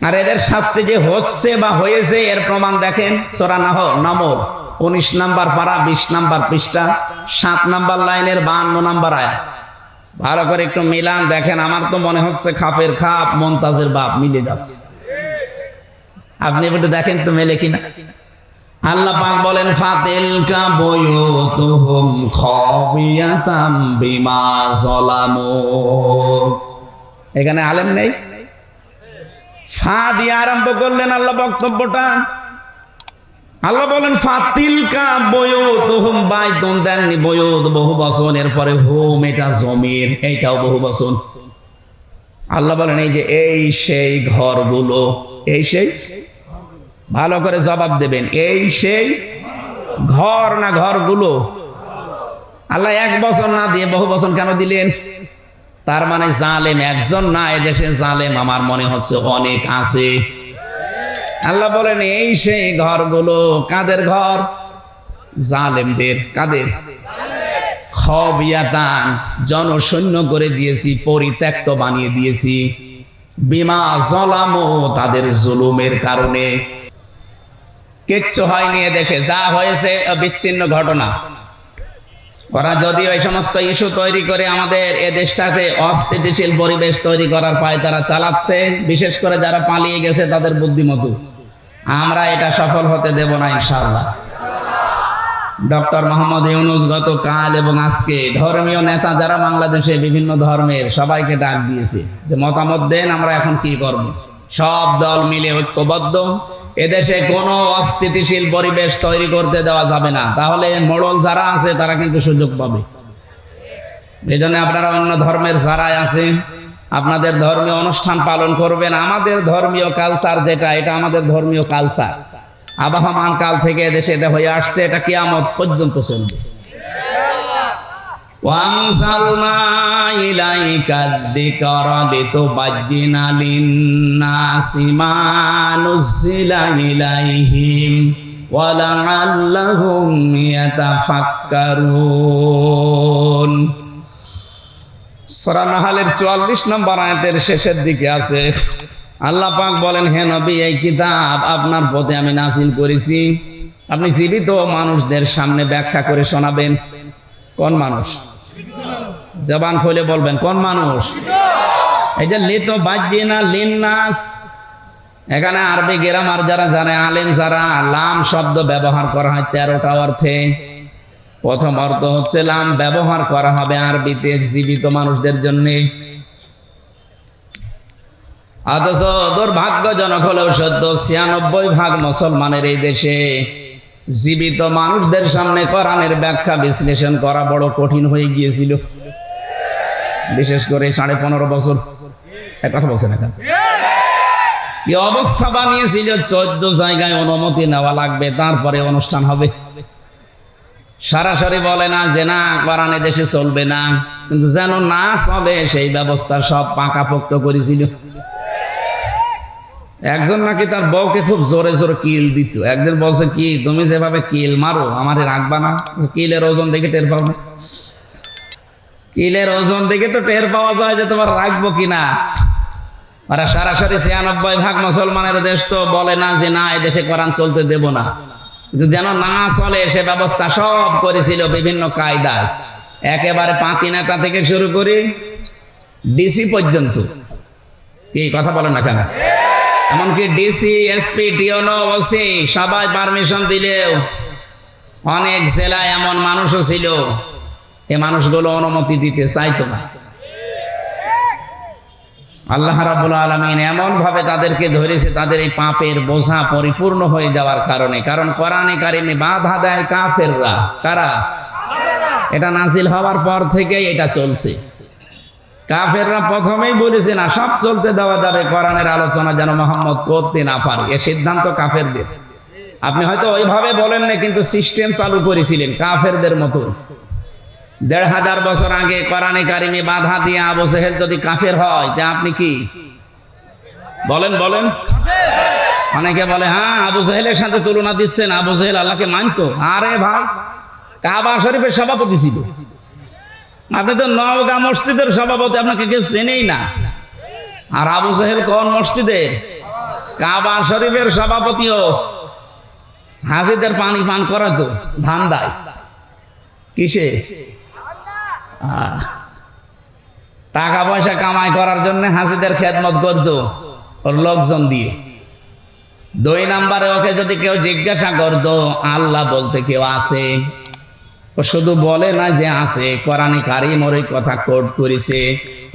আর এদের শাস্তি যে হচ্ছে বা হয়েছে এর প্রমাণ দেখেন সূরা নামল 19 নাম্বার পারা 20 নাম্বার পৃষ্ঠা 7 নাম্বার লাইনের 52 নাম্বার আয়াত। ভালো করে একটু মিলান দেখেন। আমার তো মনে হচ্ছে খাপের খাপ মুমতাজের বাপ মিলে যাচ্ছে। আপনি একটু দেখেন তো মেলে কিনা। আল্লাহ পাক বলেন ফাতিলকা বুয়ুতুহুম খাবিয়াতাম বিমা যালামু। এখানে আলেম নেই, ফা দিয়ে আরম্ভ করলেন আল্লাহ বক্তব্যটা। আল্লাহ বলেন ফাতিলকা বুয়ুতুহুম, বাইতুন দেননি, বুয়ুত বহু বচন, এরপরে হুম এটা জমির, এইটাও বহু বচন। আল্লাহ বলেন এই যে এই সেই ঘরগুলো, এই সেই, ভালো করে জবাব দেবেন, এই সেই ঘর না ঘরগুলো? আল্লাহ এক বছর না দিয়ে বহু বছর কেন দিলেন? তার মানে জালেম একজন না, এদেশে জালেম আমার মনে হচ্ছে অনেক আছে। আল্লাহ বলেন এই সেই ঘরগুলো। কাদের ঘর? জালেমদের। কাদের? খাবিয়াতান, জনশূন্য করে দিয়েছি, পরিত্যক্ত বানিয়ে দিয়েছি। বিমা যালামু, তাদের জুলুমের কারণে। কিচ্ছু হয়নি এদেশে, যা হয়েছে বিচ্ছিন্ন ঘটনা। ওরা যদি ওই সমস্ত ইস্যু তৈরি করে আমাদের এ দেশটাতে অস্থিতিশীল পরিবেশ তৈরি করার পায় তারা চালাচ্ছে, বিশেষ করে যারা পালিয়ে গেছে তাদের বুদ্ধিমতো। আমরা এটা সফল হতে দেব না ইনশাআল্লাহ। ডক্টর মোহাম্মদ ইউনূস গতকাল এবং আজকে ধর্মীয় নেতা যারা বাংলাদেশে বিভিন্ন ধর্মের সবাইকে ডাক দিয়েছে যে মতামত দেন আমরা এখন কি করব। সব দল মিলে ঐক্যবদ্ধ। এদেশে কোনো অস্থিতিশীল পরিবেশ তৈরি করতে দেওয়া যাবে না, তাহলে মোড়ল যারা আছে তারা কিন্তু সুযোগ পাবে। এই জন্য আপনারা অন্য ধর্মের যারা আছেন আপনাদের ধর্মীয় অনুষ্ঠান পালন করবেন। আমাদের ধর্মীয় কালচার যেটা, এটা আমাদের ধর্মীয় কালচার আবহমান কাল থেকে এদেশে এটা হয়ে আসছে, এটা কিয়ামত পর্যন্ত চলবে। ওয়ানজালনা ইলাইকা যিকরা লিতুবায়্যিনা লিন-নাসি মা নুযিলা ইলাইহিম ওয়া লা'আল্লাহুম ইয়াতাফাক্কারুন। সূরা নাহলের 44 নম্বর আয়াতের শেষের দিকে আছে আল্লাহ পাক বলেন, হে নবী এই কিতাব আপনার প্রতি আমি নাযিল করেছি, আপনি জীবিত মানুষদের সামনে ব্যাখ্যা করে শোনাবেন। কোন মানুষ? জবান খুলে বলবেন কোন মানুষ? এই যে লিতুবায়্যিনা লিন-নাস, এখানে আরবি গ্রামার যারা জানে, আলেম যারা, লাম শব্দ ব্যবহার করা হয় 13টা অর্থে। প্রথম অর্থ হচ্ছে লাম ব্যবহার করা হবে আরবিতে জীবিত মানুষদের জন্য। অথচ দুর্ভাগ্যজনক হলেও সত্য 96% মুসলমানের এই দেশে জীবিত মানুষদের সামনে কোরআনের ব্যাখ্যা বিশ্লেষণ করা বড় কঠিন হয়ে গিয়েছিল, বিশেষ করে 15.5 বছর। এক কথা বলছেন না, কি অবস্থা বানিয়েছিল। 14 জায়গায় অনুমতি নেওয়া লাগবে, তারপরে অনুষ্ঠান হবে। সরাসরি বলে না যে না কোরআন দেশে চলবে না, কিন্তু যেন না চলে সেই ব্যবস্থা সব পাকাপোক্ত করেছিল। একজন নাকি তার বউকে খুব জোরে জোরে কিল দিত। একদিন বলছে কি তুমি যেভাবে কিল মারো আমারে রাখবা না? কিলের ওজন দেখে টের পাও না? কিলের ওজন দেখে তো টের পাওয়া যায় যে তোমার রাখবো কিনা। ওরা সরাসরি 96% মুসলমানের দেশ তো বলে না যে না এদেশে কোরআন চলতে দেব না, কিন্তু যেন না চলে সে ব্যবস্থা সব করেছিল বিভিন্ন কায়দায়। একেবারে পাতি নেতা থেকে শুরু করে ডিসি পর্যন্ত। কি কথা বলেন না কেন? এমনকি ডিসি, এসপি, টিওনো, ওসি সবাই পারমিশন দিলেও অনেক জেলায় এমন মানুষও ছিল এই মানুষগুলো অনুমতি দিতে চাইতো না। আল্লাহ রাব্বুল আলামিন এমন ভাবে তাদেরকে ধরেছে তাদের এই পাপের বোঝা পরিপূর্ণ হয়ে যাওয়ার কারণে। কারণ কোরআনে কারিমে বাধা দেয় কাফেররা। কারা? এটা নাজিল হওয়ার পর থেকেই এটা চলছে। কাফেররা প্রথমেই বলেছে না সব চলতে দেওয়া যাবে, কোরআনের আলোচনা যেন মুহাম্মদ করতে না পারে, এ সিদ্ধান্ত কাফেরদের। আপনি হয়তো ওইভাবে বলেন না, কিন্তু সিস্টেম চালু করেছিলেন কাফেরদের মতো। 1500 বছর আগে কোরআনে কারিমে বাধা দিয়ে আবু জেহেল যদি কাফের হয় তা আপনি কি বলেন? বলেন। অনেকে বলে হ্যাঁ আবু জেহেলের সাথে তুলনা দিচ্ছেন, আবু জেহেল আল্লাহকে মানতো। আরে ভাই, কাবা শরীফের সভাপতি ছিল, আপনি তো নওগাঁ মসজিদের সভাপতি, আপনাকে কেউ চেনেই না। আর আবু জেহেল কোন মসজিদের? কাবা শরীফের সভাপতিও হাজিদের পানি পান করা তো ধান্দায় কিসে টাকা পয়সা কামাই করার জন্য হাজিদের খেদমত করতো ওর লোকজন দিয়ে। 2 নম্বরে ওকে যদি কেউ জিজ্ঞাসা করতো আল্লাহ বলতে কেউ আছে, ও শুধু বলে না যে আছে, কোরআনে কারীম ওর কথা কোট করেছে,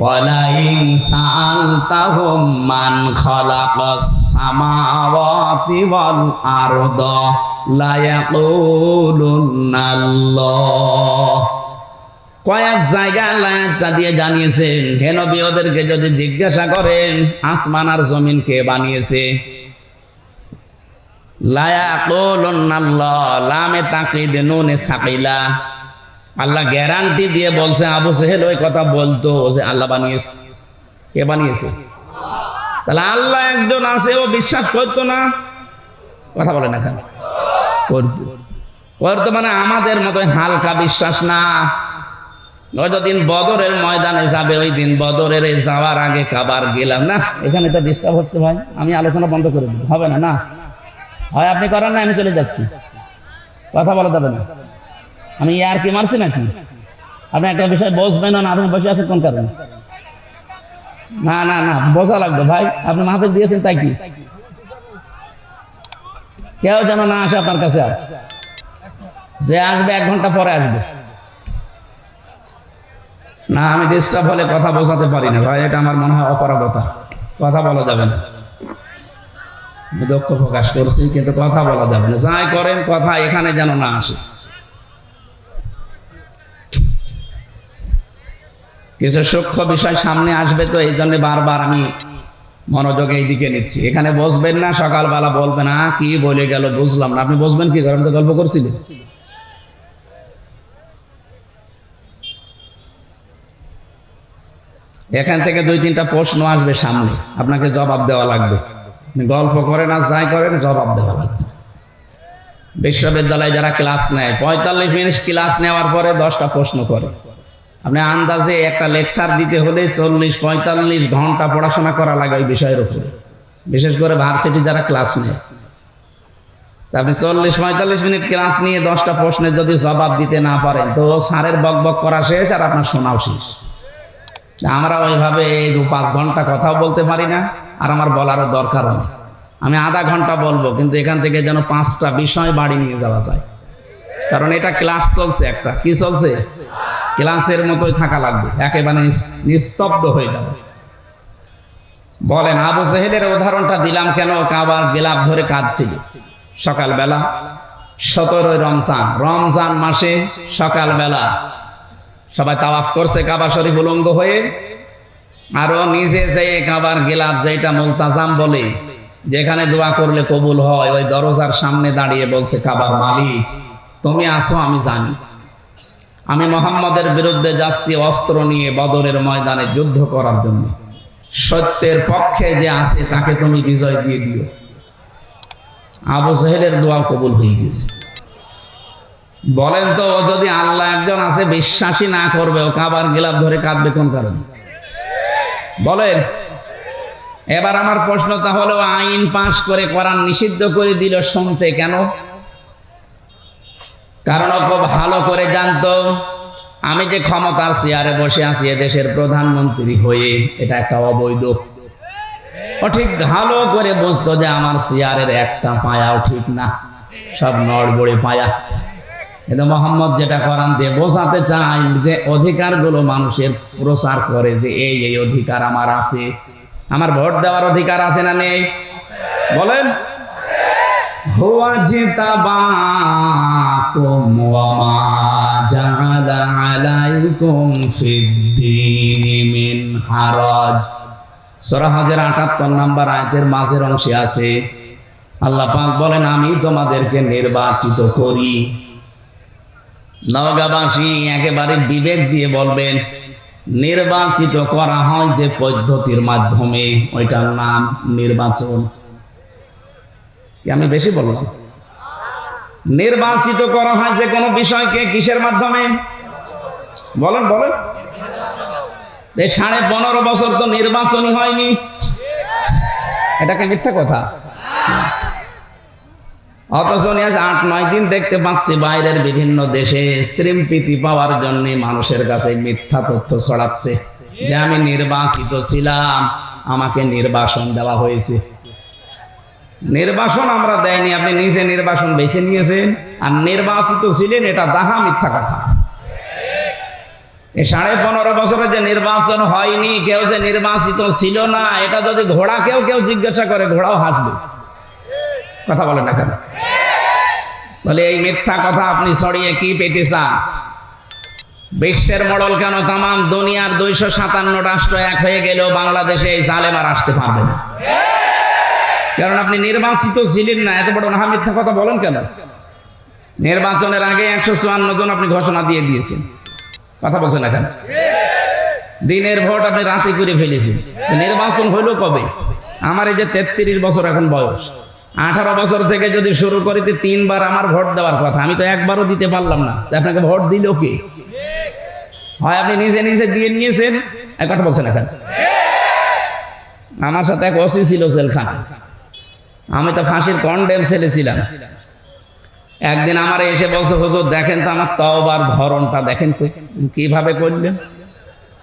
ওয়ালা ইন সাআলতাহুম মান খালাকাস সামাওয়াতি ওয়াল আরদা লা ইয়াকুলুনাল্লাহ। কয়েক জায়গায় আল্লাহ একটা দিয়ে জানিয়েছেন, হে নবী ওদেরকে যদি জিজ্ঞাসা করেন আসমান আর জমিন কে বানিয়েছে, লা ইয়াকুলুনাল্লাহ, লামে তাকিদ নুনে সাকিলা, আল্লাহ গ্যারান্টি দিয়ে বলছে আবু জেহেল ওই কথা বলতো যে আল্লাহ বানিয়েছে। কে বানিয়েছে? তাহলে আল্লাহ একজন আছে ও বিশ্বাস করতো না? কথা বলে না কেন? করতো মানে আমাদের মতো হালকা বিশ্বাস না। যতদিন বদরের ময়দানে যাবে ওই দিন বদরের যাওয়ার আগে কাবার গেলাম না, এখানে তো ডিস্টার্ব হচ্ছে ভাই, আমি আলোচনা বন্ধ করে দেব, হবে না? না হয় আপনি করেন না, আমি চলে যাচ্ছি, কথা বলা যাবে না। আমি আর কি মারছি নাকি? আপনি একটা বিষয় বসবেন না, আপনি বসে আছেন কোন কারণে? না না না, বোঝা লাগবে ভাই, আপনি মাহফিল দিয়েছেন তাই কি? কেউ যেন না আসে আপনার কাছে, আর যে আসবে 1 ঘন্টা পরে আসবে না। আমি ডিস্টার্ব হলে কথা বোঝাতে পারি না ভাই, এটা আমার মনে হয় অপারগতা, কথা বলা যাবে না। দুঃখ প্রকাশ করছি কিন্তু কথা বলা যাবে না, যাই করেন কথা এখানে যেন না আসে। কিছু সূক্ষ্ম বিষয় সামনে আসবে তো এই জন্য বারবার আমি মনোযোগ এই দিকে নিচ্ছি। এখানে বসবেন না, সকালবেলা বলবেন কি বলে গেল বুঝলাম না, আপনি বসবেন কি কারণ? তো গল্প করছিলেন। এখান থেকে 2-3টা প্রশ্ন আসবে সামনে, আপনাকে জবাব দেওয়া লাগবে। গল্প করেন আর যাই করেন জবাব দেওয়া লাগবে। বিশ্ববিদ্যালয়ে যারা ক্লাস নেয় 45 মিনিট ক্লাস নেওয়ার পরে 10টা প্রশ্ন করে। আপনি আন্দাজে একটা লেকচার দিতে হলে 40-45 ঘন্টা পড়াশোনা করা লাগে ওই বিষয়ের উপরে, বিশেষ করে ভার্সিটি যারা ক্লাস নেয়। আপনি 40-45 মিনিট ক্লাস নিয়ে 10টা প্রশ্নের যদি জবাব দিতে না পারেন তো স্যারের বক বক করা শেষ আর আপনার শোনাও শেষ। আমরা ওইভাবে 2-5 ঘন্টা কথাও বলতে পারি না, আর আমার বলারও দরকারও নেই। আমি আধা ঘন্টা বলবো কিন্তু এখান থেকে যেন 5টা বিষয় বাড়ি নিয়ে যাওয়া যায়, কারণ এটা ক্লাস চলছে, একটা কি চলছে, ক্লাসের মতোই থাকা লাগবে, একেবারে নিস্তব্ধ হয়ে যাবে। বলেন আবু জেহেলের উদাহরণটা দিলাম কেন? কাবার গিলাফ ধরে কাঁদছিল সকালবেলা, 17 রমজান মাসে সকালবেলা সবাই তাওয়াফ করছে কাবা শরীফ উলঙ্গ হয়ে, আরো নিজে যে কাবার গিলাফ যেটা মুলতাজাম বলে, যেখানে দোয়া করলে কবুল হয়, ওই দরজার সামনে দাঁড়িয়ে বলছে কাবার মালিক তুমি আসো, আমি জানি আমি মুহাম্মদের বিরুদ্ধে যাচ্ছি অস্ত্র নিয়ে বদরের ময়দানে যুদ্ধ করার জন্য, সত্যের পক্ষে যে আছে তাকে তুমি বিজয় দিয়ে দিও। আবু জেহেলের দোয়া কবুল হয়ে গেছে। বলেন তো ও যদি আল্লাহ একজন আছে বিশ্বাসী না করবে, ও কাবার গিলাফ ধরে কাঁদবে কোন কারণে? বলেন। এবার আমার প্রশ্ন তাহলে, আইন পাশ করে কোরআন নিষিদ্ধ করে দিল শুনতে কেন? কারণ ও খুব ভালো করে জানতো আমি যে ক্ষমতার চেয়ারে বসে আছি দেশের প্রধানমন্ত্রী হয়ে, এটা একটা অবৈধ। ও ঠিক ভালো করে বুঝতো যে আমার চেয়ারের একটা পায়াও ঠিক না, সব নড়বড়ে পায়া। কিন্তু মোহাম্মদ যেটা কোরআন দিয়ে বোঝাতে চায় যে অধিকারগুলো মানুষের প্রচার করে যে এই এই অধিকার আমার আছে, আমার ভোট দেওয়ার অধিকার আছে না নেই? বলেন। হুয়া জিতাবাকুম ওয়া মা জাআলা আলাইকুম ফিদ-দীনি মিন হারাজ। সূরা হজের 78 নম্বর আয়াতের মাঝের অংশে আছে আল্লাহ পাক বলেন আমি তোমাদেরকে নির্বাচিত করি। নওগাঁবাসী একেবারে বিবেক দিয়ে বলবেন, নির্বাচিত করা হয় যে পদ্ধতির মাধ্যমে, ওইটার নাম নির্বাচন। আমি বেশি বললাম? নির্বাচিত করা হয় যে কোনো বিষয়কে কিসের মাধ্যমে? বলেন বলেন। 15.5 বছর তো নির্বাচনই হয়নি, এটাকে মিথ্যা কথা। অথচ আজ ৮-৯ দিন দেখতে পাচ্ছি বাইরের বিভিন্ন দেশে শ্রীমপ্রীতি পাওয়ার জন্য মানুষের কাছে মিথ্যা তথ্য ছড়াচ্ছে যে আমি নির্বাচিত ছিলাম, আমাকে নির্বাসন দেওয়া হয়েছে। নির্বাসন আমরা দেয়নি, আপনি নিজে নির্বাসন বেছে নিয়েছেন। আর নির্বাচিত ছিলেন, এটা দাহা মিথ্যা কথা। এই 15.5 বছরে যে নির্বাচন হয়নি, কেউ যে নির্বাচিত ছিল না, এটা যদি ঘোড়াকেও কেউ জিজ্ঞাসা করে, ঘোড়াও হাসবে। কথা বলে না কেন? বলে এই মিথ্যা কথা আপনি ছড়িয়ে কি পেতে চান? বিশ্বের মডেল কেন তামাম দুনিয়ার 257 রাষ্ট্র এক হয়ে গেলেও বাংলাদেশে এই জালেম আর আসতে পারবে না, কারণ আপনি নির্বাচিত ছিলেন না। এত বড় না মিথ্যা কথা বলেন কেন? নির্বাচনের আগে 154 জন আপনি ঘোষণা দিয়ে দিয়েছেন। কথা বলছেন না কেন? দিনের ভোট আপনি রাতে করে ফেলেছেন। নির্বাচন হইল কবে? আমার এই যে 33 বছর এখন বয়স, 18 বছর থেকে যদি শুরু করিতে 3 বার আমার ভোট দেওয়ার কথা, আমি তো একবারও দিতে পারলাম না। আপনাকে ভোট দিল কে? হয় আপনি নিজে নিজে দিয়ে নিয়েছেন। এক কথা বলছেন এখন। আমার সাথে এক ওসি ছিল জেলখানা, আমি তো ফাঁসির কন্ডেম ছেলে ছিলাম। একদিন আমার এসে বলছে, হুজুর দেখেন তো আমার তওবার ধরনটা দেখেন তো কিভাবে করলেন।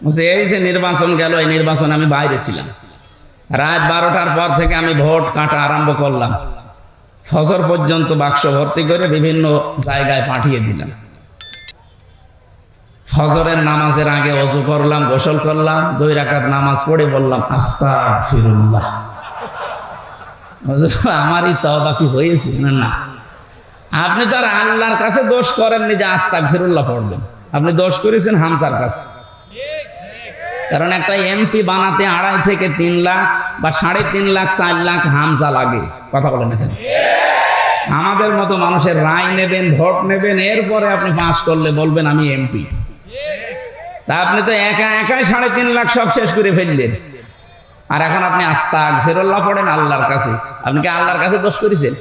বলছে এই যে নির্বাচন গেল, এই নির্বাচন আমি বাইরে ছিলাম, রাত 12টার পর থেকে আমি ভোট কাটা আরম্ভ করলাম, ফজর পর্যন্ত বাক্স ভর্তি করে বিভিন্ন জায়গায় পাঠিয়ে দিলাম। ফজরের নামাজের আগে ওযু করলাম, গোসল করলাম, 2 রাকাত নামাজ পড়ে বললাম আস্তাগফিরুল্লাহ। আমারই তওবা কি হয়েছে? না, আপনি তো আর আল্লাহর কাছে দোষ করেননি যে আস্তাগফিরুল্লাহ পড়বেন, আপনি দোষ করেছেন হামজার কাছে। কারণ একটা এমপি বানাতে 2.5 থেকে 3 লাখ বা 3.5 লাখ 4 লাখ হামজা লাগে। কথা বলেন না কেন? আমাদের মতো মানুষের রায় নেবেন, ভোট নেবেন, এরপরে আপনি পাস করলে বলবেন আমি এমপি। তা আপনি তো একাই 3.5 লাখ সব শেষ করে ফেললেন, আর এখন আপনি আস্তাগফিরুল্লাহ পড়েন আল্লাহর কাছে। আপনি কি আল্লাহর কাছে দোষ করেছেন?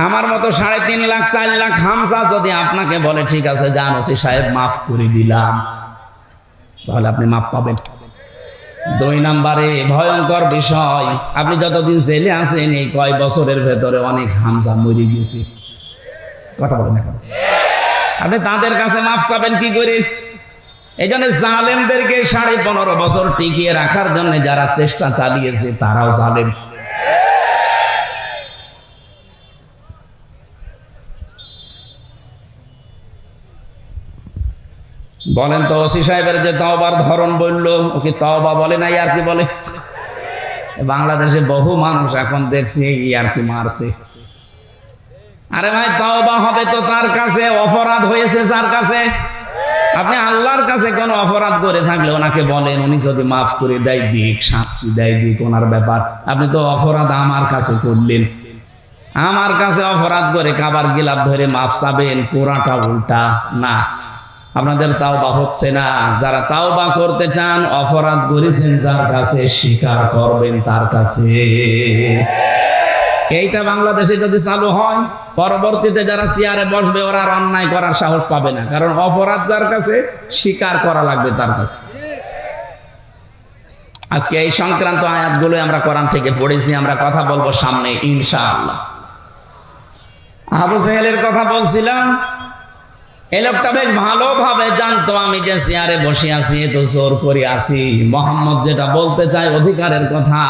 আমার মতো 3.5 লাখ 4 লাখ হামজা যদি আপনাকে বলে ঠিক আছে যান ওসি সাহেব মাফ করে দিলাম, তাহলে আপনি মাপ পাবেন। 2 নম্বরে ভয়ঙ্কর বিষয়, আপনি যতদিন জেলে আছেন এই কয় বছরের ভেতরে অনেক হামজা মরে গেছে। কথা বলেন না কেন? আপনি তাদের কাছে মাফ চাবেন কি করে? এই জন্য জালেমদেরকে 15.5 বছর টিকিয়ে রাখার জন্য যারা চেষ্টা চালিয়েছে তারাও জালেম। বলেন তো ওসি সাহেবের যে তওবার ধরন বললো, ওকে তওবা বলে না আর কি বলে? বাংলাদেশে বহু মানুষ এখন দেখছি আর কি মারছে। আরে ভাই তওবা হবে তো তার কাছে, অপরাধ হয়েছে যার কাছে। আপনি আল্লাহর কাছে কোন অপরাধ করে থাকলে ওনাকে বলেন, উনি যদি মাফ করে দেয় দিক, শাস্তি দেয় দিক, ওনার ব্যাপার। আপনি তো অপরাধ আমার কাছে করলেন, আমার কাছে অপরাধ করে কাবার গিলাপ ধরে মাফ চাবেন, পুরাটা উল্টা না। আপনাদের তাওবা হচ্ছে না। যারা তাওবা করতে চান, অপরাধ করেছেন যার কাছে, স্বীকার করবেন তার কাছে। এইটা বাংলাদেশে যদি চালু হয়, পরবর্তীতে যারা চেয়ারে বসবে ওরা আর অন্যায় করার সাহস পাবে না, কারণ অপরাধ যার কাছে স্বীকার করা লাগবে তার কাছে। আজকে এই সংক্রান্ত আয়াতগুলো আমরা কোরআন থেকে পড়েছি, আমরা কথা বলবো সামনে ইনশাআল্লাহ। আবু জাহেলের কথা বলছিলাম, এই লোকটা বেশ ভালোভাবে জানতো আমি যে চেয়ারে বসে আছি তো জোর করে আছি। মোহাম্মদ যেটা বলতে চায় অধিকারের কথা,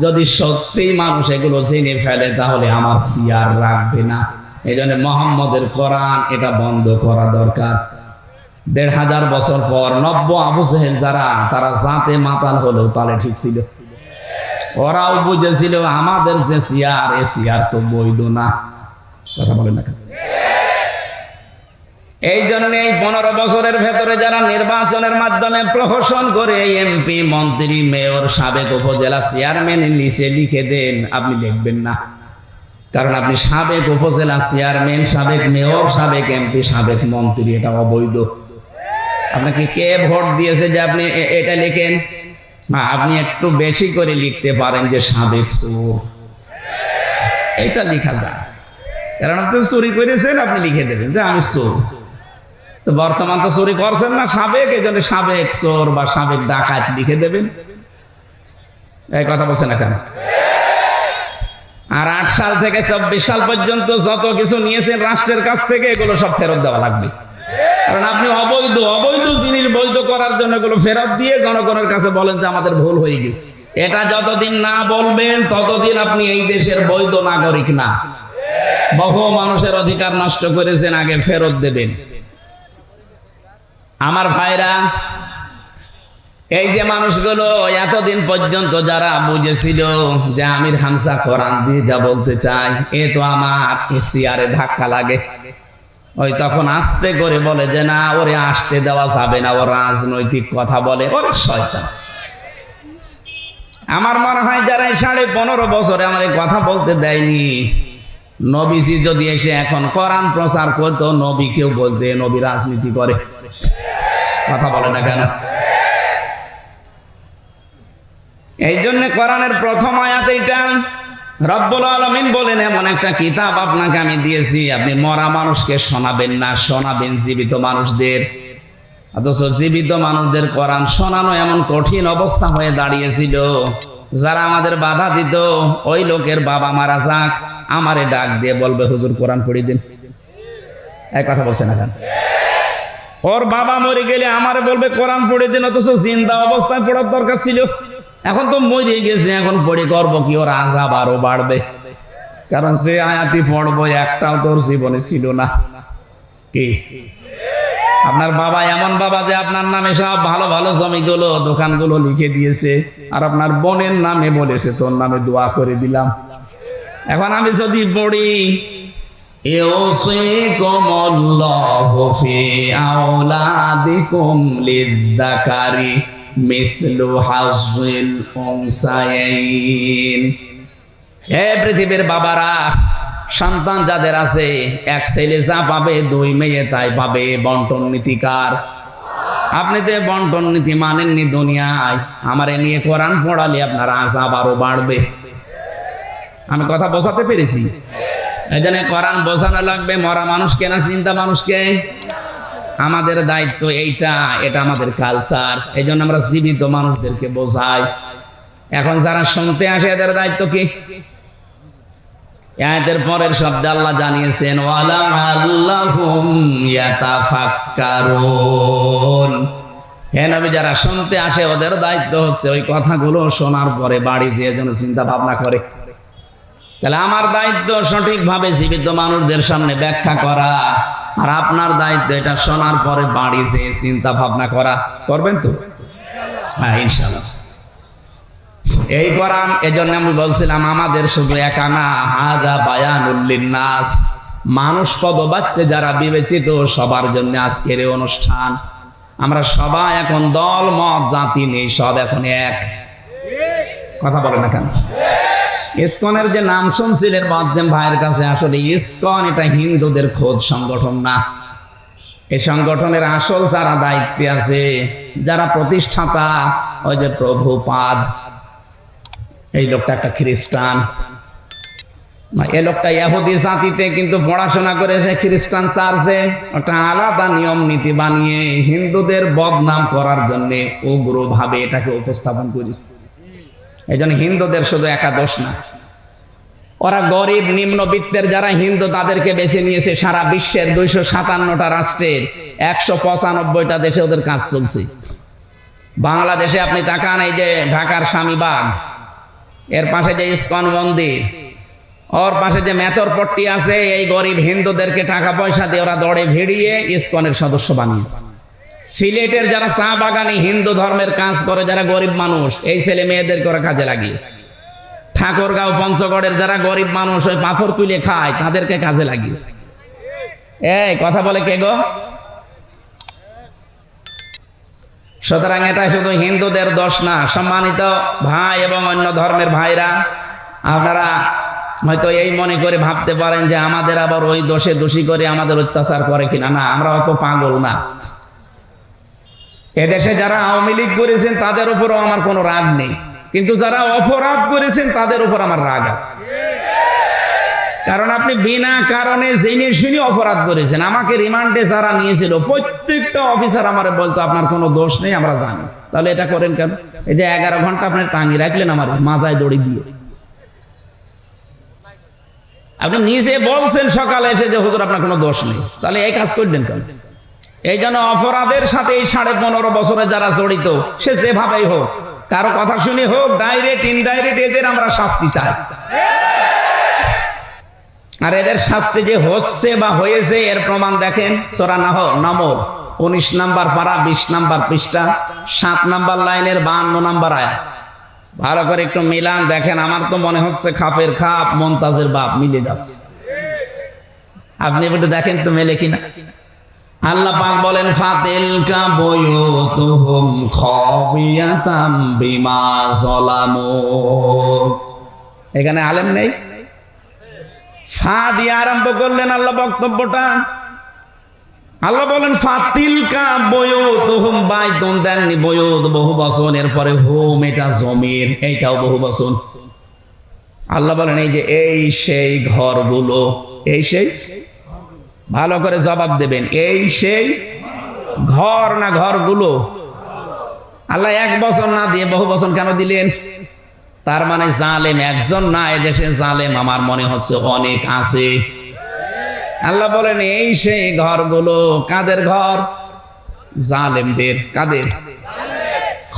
যদি সত্যি মানুষ এগুলো জেনে ফেলে তাহলে আমার চেয়ার রাখবে না। এই জন্য মোহাম্মদের কোরআন এটা বন্ধ করা দরকার। 1500 বছর পর নব্য আবু জাহেল যারা, তারা জাতে মাতাল হলেও তাহলে ঠিক ছিল। ওরাও বুঝেছিল আমাদের যে চেয়ার, এ চেয়ার তো বৈধ না। কথা বলেন না। এই জন্য এই 15 বছরের ভেতরে যারা নির্বাচনের মাধ্যমে প্রহসন করে এমপি, মন্ত্রী, মেয়র, সাবেক উপজেলা চেয়ারম্যানের নিচে লিখে দেন, আপনি লিখবেন না। কারণ আপনি সাবেক উপজেলা চেয়ারম্যান, সাবেক মেয়র, সাবেক এমপি, সাবেক মন্ত্রী, এটা অবৈধ। আপনাকে কে ভোট দিয়েছে যে আপনি এটা লিখেন? আপনি একটু বেশি করে লিখতে পারেন যে সাবেক চোর, এটা লেখা যায়। কারণ আপনি চুরি করেছেন, আপনি লিখে দেবেন যে আমি চোর। তো বর্তমান তো চুরি করছেন না, সাবেক, এই জন্য সাবেক চোর বা সাবেক ডাকাত লিখে দেবেন। এই কথা বলছেন না কেন? আর 8 সাল থেকে 24 সাল পর্যন্ত যত কিছু নিয়েছেন রাষ্ট্রের কাছ থেকে এগুলো সব ফেরত দেওয়া লাগবে। কারণ আপনি অবৈধ জিনিস বৈধ করার জন্য এগুলো ফেরত দিয়ে জনগণের কাছে বলেন যে আমাদের ভুল হয়ে গেছে। এটা যতদিন না বলবেন ততদিন আপনি এই দেশের বৈধ নাগরিক না। বহু মানুষের অধিকার নষ্ট করেছেন, আগে ফেরত দেবেন। আমার ভাইরা, এই যে মানুষগুলো এতদিন পর্যন্ত যারা বুঝেছিল যে আমির হামজা কোরআন দিয়ে যা বলতে চায় এ তো আমার চেয়ারে ধাক্কা লাগে, ওই তখন আস্তে করে বলে যে না ওরে আসতে দেওয়া যাবে না, ও রাজনৈতিক কথা বলে, ওরে শয়তান। আমার মনে হয় যারা 15.5 বছরে আমার এই কথা বলতে দেয়নি, নবীজি যদি এসে এখন কোরআন প্রচার করতো, নবী কেউ বলতে নবী রাজনীতি করে, কথা বলে না কেন? এই জন্য কোরআনের প্রথম আয়াত এটা, রব্বুল আলামিন বলেন এমন একটা কিতাব আপনাকে আমি দিয়েছি, আপনি মরা মানুষকে শোনাবেন না, শোনাবেন জীবিত মানুষদের। অথচ জীবিত মানুষদের কোরআন শোনানো এমন কঠিন অবস্থা হয়ে দাঁড়িয়েছিল, যারা আমাদের বাধা দিত ওই লোকের বাবা মারা যাক আমারে ডাক দিয়ে বলবে হুজুর কোরআন পড়িয়ে দিন। এক কথা বলছে না কেন? ওর বাবা মরে গেলে আমারে বলবে কোরআন পড়ে দিন, অথচ জিন্দা অবস্থায় পড়ার দরকার ছিল। এখন তো মরে গেছে, এখন পড়ে করবো কি? ওর আযাব আরো বাড়বে, কারণ সে আয়াতি পড়বো একটাও তোর জীবনে ছিল না। কি আপনার বাবা এমন বাবা যে আপনার নামে সব ভালো ভালো জমিগুলো দোকানগুলো লিখে দিয়েছে, আর আপনার বোনের নামে বলেছে তোর নামে দোয়া করে দিলাম। এখন আমি যদি পড়ি ইউসিকুমুল্লাহু ফি আওলাদিকুম লিয-যাকারি মিসলু হাযযিল উনসায়াইন, হে পৃথিবীর বাবারা, সন্তান যাদের আছে এক ছেলে যা পাবে 2 মেয়ে তাই পাবে, বন্টন নীতিকার। আপনি তো বন্টন নীতি মানেননি দুনিয়ায়, আমারে নিয়ে কোরআন পড়ালে আপনার আযাব আরো বাড়বে। আমি কথা বোঝাতে পেরেছি? এই জন্য কোরআন বোঝানো লাগবে মরা মানুষকে না চিন্তা মানুষকে। আমাদের দায়িত্ব এইটা, এটা আমাদের কালচার। এই জন্য আমরা জীবিত মানুষদেরকে বোঝাই। এখন যারা শুনতে আসে এদের দায়িত্ব কি? আয়াতের পরের শব্দে আল্লাহ জানিয়েছেন ওয়ালাআল্লাহুম ইয়াতাফাক্কারুন, হে নবী যারা শুনতে আসে ওদের দায়িত্ব হচ্ছে ওই কথাগুলো শোনার পরে বাড়ি যেয়ে যেন চিন্তা ভাবনা করে। তাহলে আমার দায়িত্ব সঠিকভাবে জীবিত মানুষদের সামনে ব্যাখ্যা করা, আর আপনার দায়িত্ব এটা শোনার পরে বাড়ি যেয়ে চিন্তা ভাবনা করা। করবেন তো? হ্যাঁ, ইনশাআল্লাহ। এই কোরআন এজন্য আমি বলছিলাম আমাদের শুধু একা না, হাযা বায়ানুল লিন্নাস, মানুষ পদবাচ্চে যারা বিবেচিত সবার জন্য আজকের এই অনুষ্ঠান। আমরা সবাই এখন দল মত জাতি নেই, সব এখন এক। কথা বলে না কেন? ইসকনের যে নাম শুনছিলেন মুয়াজ্জেম ভাইয়ের কাছে, আসলে ইসকন এটা হিন্দুদের খোদ সংগঠন না। এই সংগঠনের আসল যারা দায়িত্বে আছে, যারা প্রতিষ্ঠাতা, ওই যে প্রভুপাদ, এই লোকটা একটা খ্রিস্টান। এই লোকটা ইহুদি জাতিতে কিন্তু পড়াশোনা করে সে খ্রিস্টান চার্চে একটা আলাদা নিয়ম নীতি বানিয়ে হিন্দুদের বদনাম করার জন্য উগ্রভাবে এটাকে উপস্থাপন করেছে। এই জন্য হিন্দুদের শুধু একা দোষ না, ওরা গরিব নিম্নবিত্তের যারা হিন্দু তাদেরকে বেছে নিয়েছে। সারা বিশ্বের 257টা রাষ্ট্রের 195টা দেশে ওদের কাজ চলছে। বাংলাদেশে আপনি তাকান, এই যে ঢাকার স্বামীবাগ, এর পাশে যে ইসকন মন্দির, ওর পাশে যে মেথরপট্টি আছে, এই গরিব হিন্দুদেরকে টাকা পয়সা দিয়ে ওরা দড়ে ভিড়িয়ে ইসকনের সদস্য বানিয়েছে। সিলেটের যারা চা বাগানি হিন্দু ধর্মের কাজ করে, যারা গরিব মানুষ, এই ছেলে মেয়েদেরকে ওরা কাজে লাগিয়েছে। ঠাকুরগাঁও পঞ্চগড়ের যারা গরিব মানুষ ওই পাথর তুলে খায়, তাদেরকে কাজে লাগিয়েছে। এই কথা বলে কে গো? সুতরাং এটা শুধু হিন্দুদের দোষ না। সম্মানিত ভাই এবং অন্য ধর্মের ভাইরা, আপনারা হয়তো এই মনে করে ভাবতে পারেন যে আমাদের আবার ওই দোষে দোষী করে আমাদের অত্যাচার করে কিনা। না, আমরা অত পাগল না। এদেশে যারা আওয়ামী লীগ করেছেন তাদের উপরও আমার কোনো রাগ নেই, কিন্তু যারা অপরাধ করেছেন তাদের উপর আমার রাগ আছে। কারণ আপনি বিনা কারণে জেনে শুনে অপরাধ করেছেন। আমাকে রিমান্ডে যারা নিয়েছিল প্রত্যেকটা অফিসার আমারে বলতো আপনার কোনো দোষ নেই, আমরা জানি। তাহলে এটা করেন কেন? এই যে 11 ঘন্টা আপনি টাঙিয়ে রাখলেন আমার মাজায় দড়ি দিয়ে, আপনি নিজে বলছেন সকালে এসে যে হুজুর আপনার কোনো দোষ নেই, তাহলে এই কাজ করলেন কেন? এই জন্য অপরাধের সাথে এই 15.5 বছরে যারা জড়িত, সে যেভাবেই হোক, কারো কথা শুনে হোক, ডাইরেক্ট ইনডাইরেক্ট, এদের আমরা শাস্তি চাই। আর এদের শাস্তি যে হচ্ছে বা হয়েছে এর প্রমাণ দেখেন সূরা নামল 19 নম্বর পারা 20 নম্বর পৃষ্ঠা 7 নম্বর লাইনের 52 নম্বর আয়াত। ভালো করে একটু মিলান দেখেন। আমার তো মনে হচ্ছে খাপের খাপ মুমতাজের বাপ মিলে যাচ্ছে। আপনি একটু দেখেন তো মেলে কিনা। আল্লাহ পাক বলেন ফাতিলকা বুয়ুতুহুম খাবিয়াতাম বিমা যালামু। এখানে আলেম নেই, ফা দিয়ে আরম্ভ করলেন আল্লাহ বক্তব্যটা। আল্লাহ বলেন ফাতিলকা বুয়ুতুহুম, বাইতুন দেননি, বুয়ুত বহু বচন, এরপরে হুম এটা জমির, এইটাও বহু বচন। আল্লাহ বলেন এই যে এই সেই ঘরগুলো, এই সেই, ভালো করে জবাব দেবেন, এই সেই ঘর না ঘরগুলো? আল্লাহ এক বছর না দিয়ে বহু বছর কেন দিলেন? তার মানে জালেম একজন না, এদেশে জালেম আমার মনে হচ্ছে অনেক আছে। আল্লাহ বলেন এই সেই ঘরগুলো। কাদের ঘর? জালেমদের। কাদের?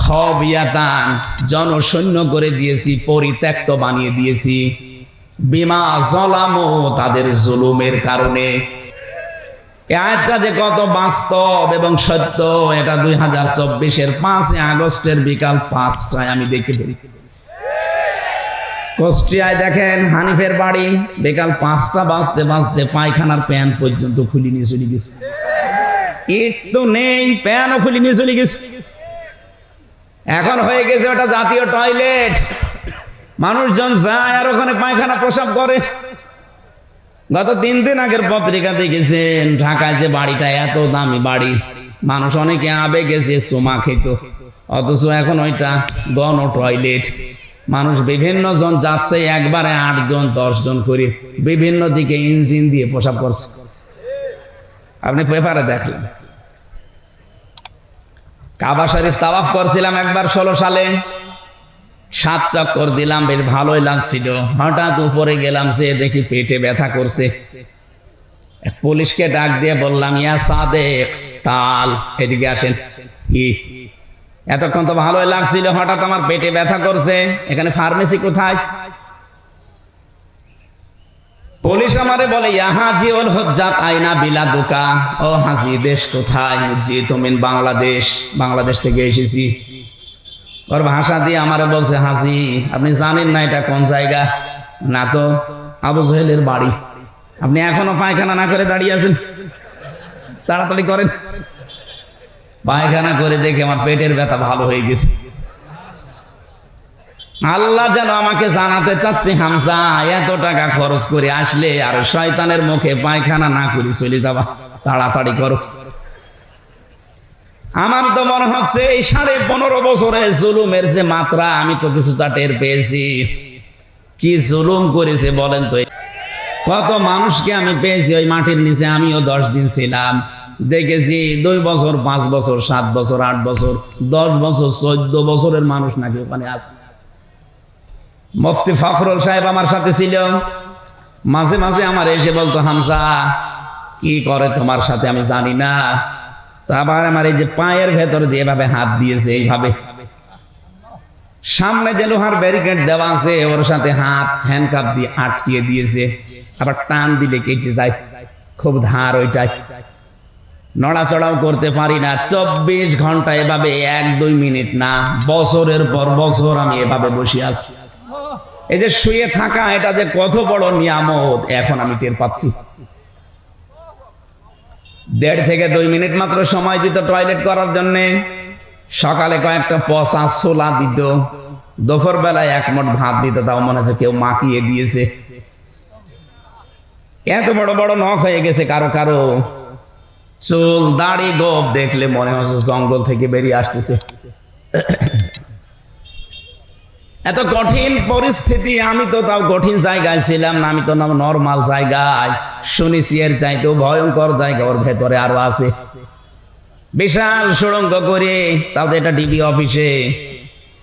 খাবিয়াতান, জনশূন্য করে দিয়েছি, পরিত্যক্ত বানিয়ে দিয়েছি, বিমা যালামু, তাদের জুলুমের কারণে। এই আয়াতটা যে কত বাস্তব এবং সত্য, এটা 2024-এর 5 আগস্টের বিকাল 5টায় আমি দেখে বেরি। কুষ্টিয়ায় দেখেন হানিফের বাড়ি, বিকাল 5টা বাজতে বাজতে পায়খানার প্যান পর্যন্ত খুলে নিয়ে চলে গেছে। একটু নেই, প্যানও খুলে নিয়ে চলে গেছে। এখন হয়ে গেছে ওটা জাতীয় টয়লেট, মানুষজন যায় আর ওখানে পায়খানা প্রসাব করে। গত 3 দিন আগের পত্রিকা দেখেছেন ঢাকায় যে বাড়িটা, এত দামি বাড়ি, মানুষ অনেকে আবেগে যে চুমা খেত, অথচ এখন ওইটা গণ টয়লেট। মানুষ বিভিন্ন জন যাচ্ছে, একবারে 8 জন 10 জন করে বিভিন্ন দিকে ইঞ্জিন দিয়ে প্রসাব করছে। আপনি পেপারে দেখলেন। কাবা শরীফ তাওয়াফ করছিলাম একবার 16 সালে, 7 চক্কর দিলাম, বেশ ভালোই লাগছিল। হঠাৎ উপরে গেলাম, যে দেখি পেটে ব্যথা করছে। পুলিশকে ডাক দিয়ে বললাম ইয়া সাদেক তাল, এদিকে আসেন। কি এতক্ষণ তো ভালোই লাগছিল, হঠাৎ আমার পেটে ব্যথা করছে, এখানে ফার্মেসি কোথায়? পুলিশ আমারে বলে ইয়া হাজি ওল হজ্জাত আইনা বিলাদুকা, ও হাজি দেশ কোথায়? জি তুমি বাংলাদেশ, বাংলাদেশ থেকে এসেছি। ওর ভাষা দিয়ে আমারে বলছে হাজি আপনি জানেন না এটা কোন জায়গা? না তো। আবু জহেলের বাড়ি। আপনি এখনো পায়খানা না করে দাঁড়িয়ে আছেন, তাড়াতাড়ি করেন। পায়খানা করে দেখে আমার পেটের ব্যথা ভালো হয়ে গেছে। আল্লাহ যেন আমাকে জানাতে চাচ্ছে হামজা এত টাকা খরচ করে আসলে আর শয়তানের মুখে পায়খানা না করে চলে যাবা, তাড়াতাড়ি করো। আমার তো মনে হচ্ছে এই 15.5 বছরে জুলুমের যে মাত্রা, আমি তো কিছুটা টের পেয়েছি। কি জুলুম করেছে বলেন তো। কত মানুষকে আমি পেয়েছি ওই মাটির নিচে, আমিও 10 দিন ছিলাম, দেখেছি 2 বছর 5 বছর 7 বছর 8 বছর 10 বছর 14 বছরের মানুষ নাকি ওখানে আছে। মুফতি ফখরুল সাহেব আমার সাথে ছিল, মাঝে মাঝে আমার এসে বলতো হামজা কি করে তোমার সাথে আমি জানি না। তারপর আমার এই যে পায়ের ভেতর দিয়ে এভাবে হাত দিয়েছে, এইভাবে সামনে যে লোহার ব্যারিকেড দেওয়া আছে ওর সাথে হাত হ্যান্ডকাপ দিয়ে আটকিয়ে দিয়েছে, আবার টান দিলে কেটে যায়, খুব ধার ওইটাই, নড়াচড়াও করতে পারি না। 24 ঘন্টা এভাবে 1-2 মিনিট না, বছরের পর বছর আমি এভাবে বসে আছি। এই যে শুয়ে থাকা, এটা যে কত বড় নিয়ামত এখন আমি টের পাচ্ছি। 1.5 থেকে 2 মিনিট মাত্র সময় দিত টয়লেট করার জন্য। সকালে কয়েকটা পচা ছোলা দিত, দুপুর বেলায় 1 মুঠ ভাত দিত, তাও মনে হচ্ছে কেউ মাখিয়ে দিয়েছে। এত বড় বড় নখ হয়ে গেছে কারো কারো, চুল দাড়ি গোপ দেখলে মনে হচ্ছে জঙ্গল থেকে বেরিয়ে আসতেছে। এত কঠিন পরিস্থিতি, আমি তো তাও কঠিন জায়গায় ছিলাম না, আমি তো নরমাল জায়গায়। শুনেছি এর চাইতেও ভয়ঙ্কর জায়গা ওর ভেতরে আরো আছে, বিশাল সুড়ঙ্গ করে, তাও এটা ডিবি অফিসে।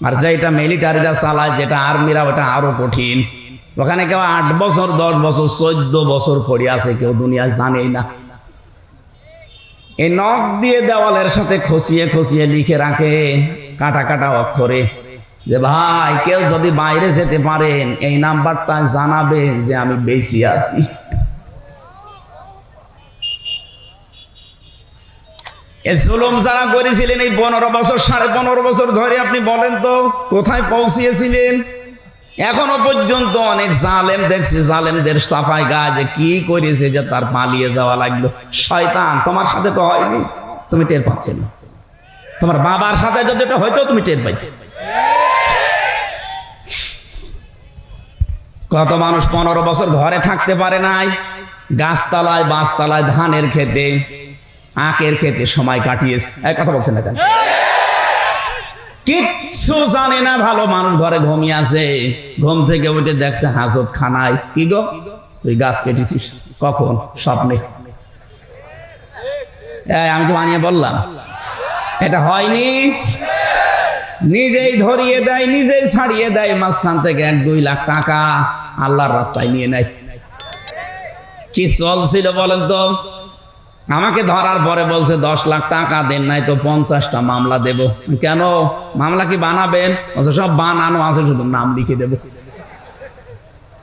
আর যেটা মিলিটারিরা চালায়, যেটা আর্মিরা, ওটা আরো কঠিন। ওখানে কেউ 8 বছর 10 বছর 14 বছর পড়ে আছে, কেউ দুনিয়ায় জানেই না। এই নখ দিয়ে দেওয়ালের সাথে খসিয়ে খসিয়ে লিখে রাখে কাটা কাটা অক্ষরে যে ভাই কেউ যদি বাইরে যেতে পারেন এই নাম্বারটা জানাবে যে আমি বেঁচে আছি। এই জুলুম যারা করেছিলেন এই 15 বছর 15.5 বছর ধরে, আপনি বলেন তো কোথায় পৌঁছিয়েছিলেন? এখনো পর্যন্ত অনেক জালেম দেখছি, জালেমদের সাফাই গায়ে যে কি করেছে যে তার পালিয়ে যাওয়া লাগলো। শয়তান, তোমার সাথে তো হয়নি, তুমি টের পাচ্ছেন না। তোমার বাবার সাথে যদি এটা হয়তো তুমি টের পাইতে। কত মানুষ 15 বছর ঘরে থাকতে পারে নাই, গাছতলায় বাঁশতলায় ধানের খেতে আখের খেতে সময় কাটিয়েছে। এক কথা বলছেন না কেন? কিচ্ছু জানে না, ভালো মানুষ ঘরে ঘুমিয়ে আছে, ঘুম থেকে উঠে দেখছে হাজত খানায়। কি গো তুই গাছ কেটেছিস কখন? স্বপ্নে। আমি তো বানিয়ে বললাম এটা হয়নি। নিজেই ধরিয়ে দেয়, নিজেই ছাড়িয়ে দেয়, মাঝখান থেকে 1-2 লাখ টাকা আল্লাহর রাস্তায় নিয়ে নেয়। কি চলছিল বলেন তো? আমাকে ধরার পরে বলছে 10 লাখ টাকা দেন, নাই তো 50টা মামলা দেব। কেন? মামলা কি বানাবেন? সব বানানো আছে, শুধু নাম লিখে দেব।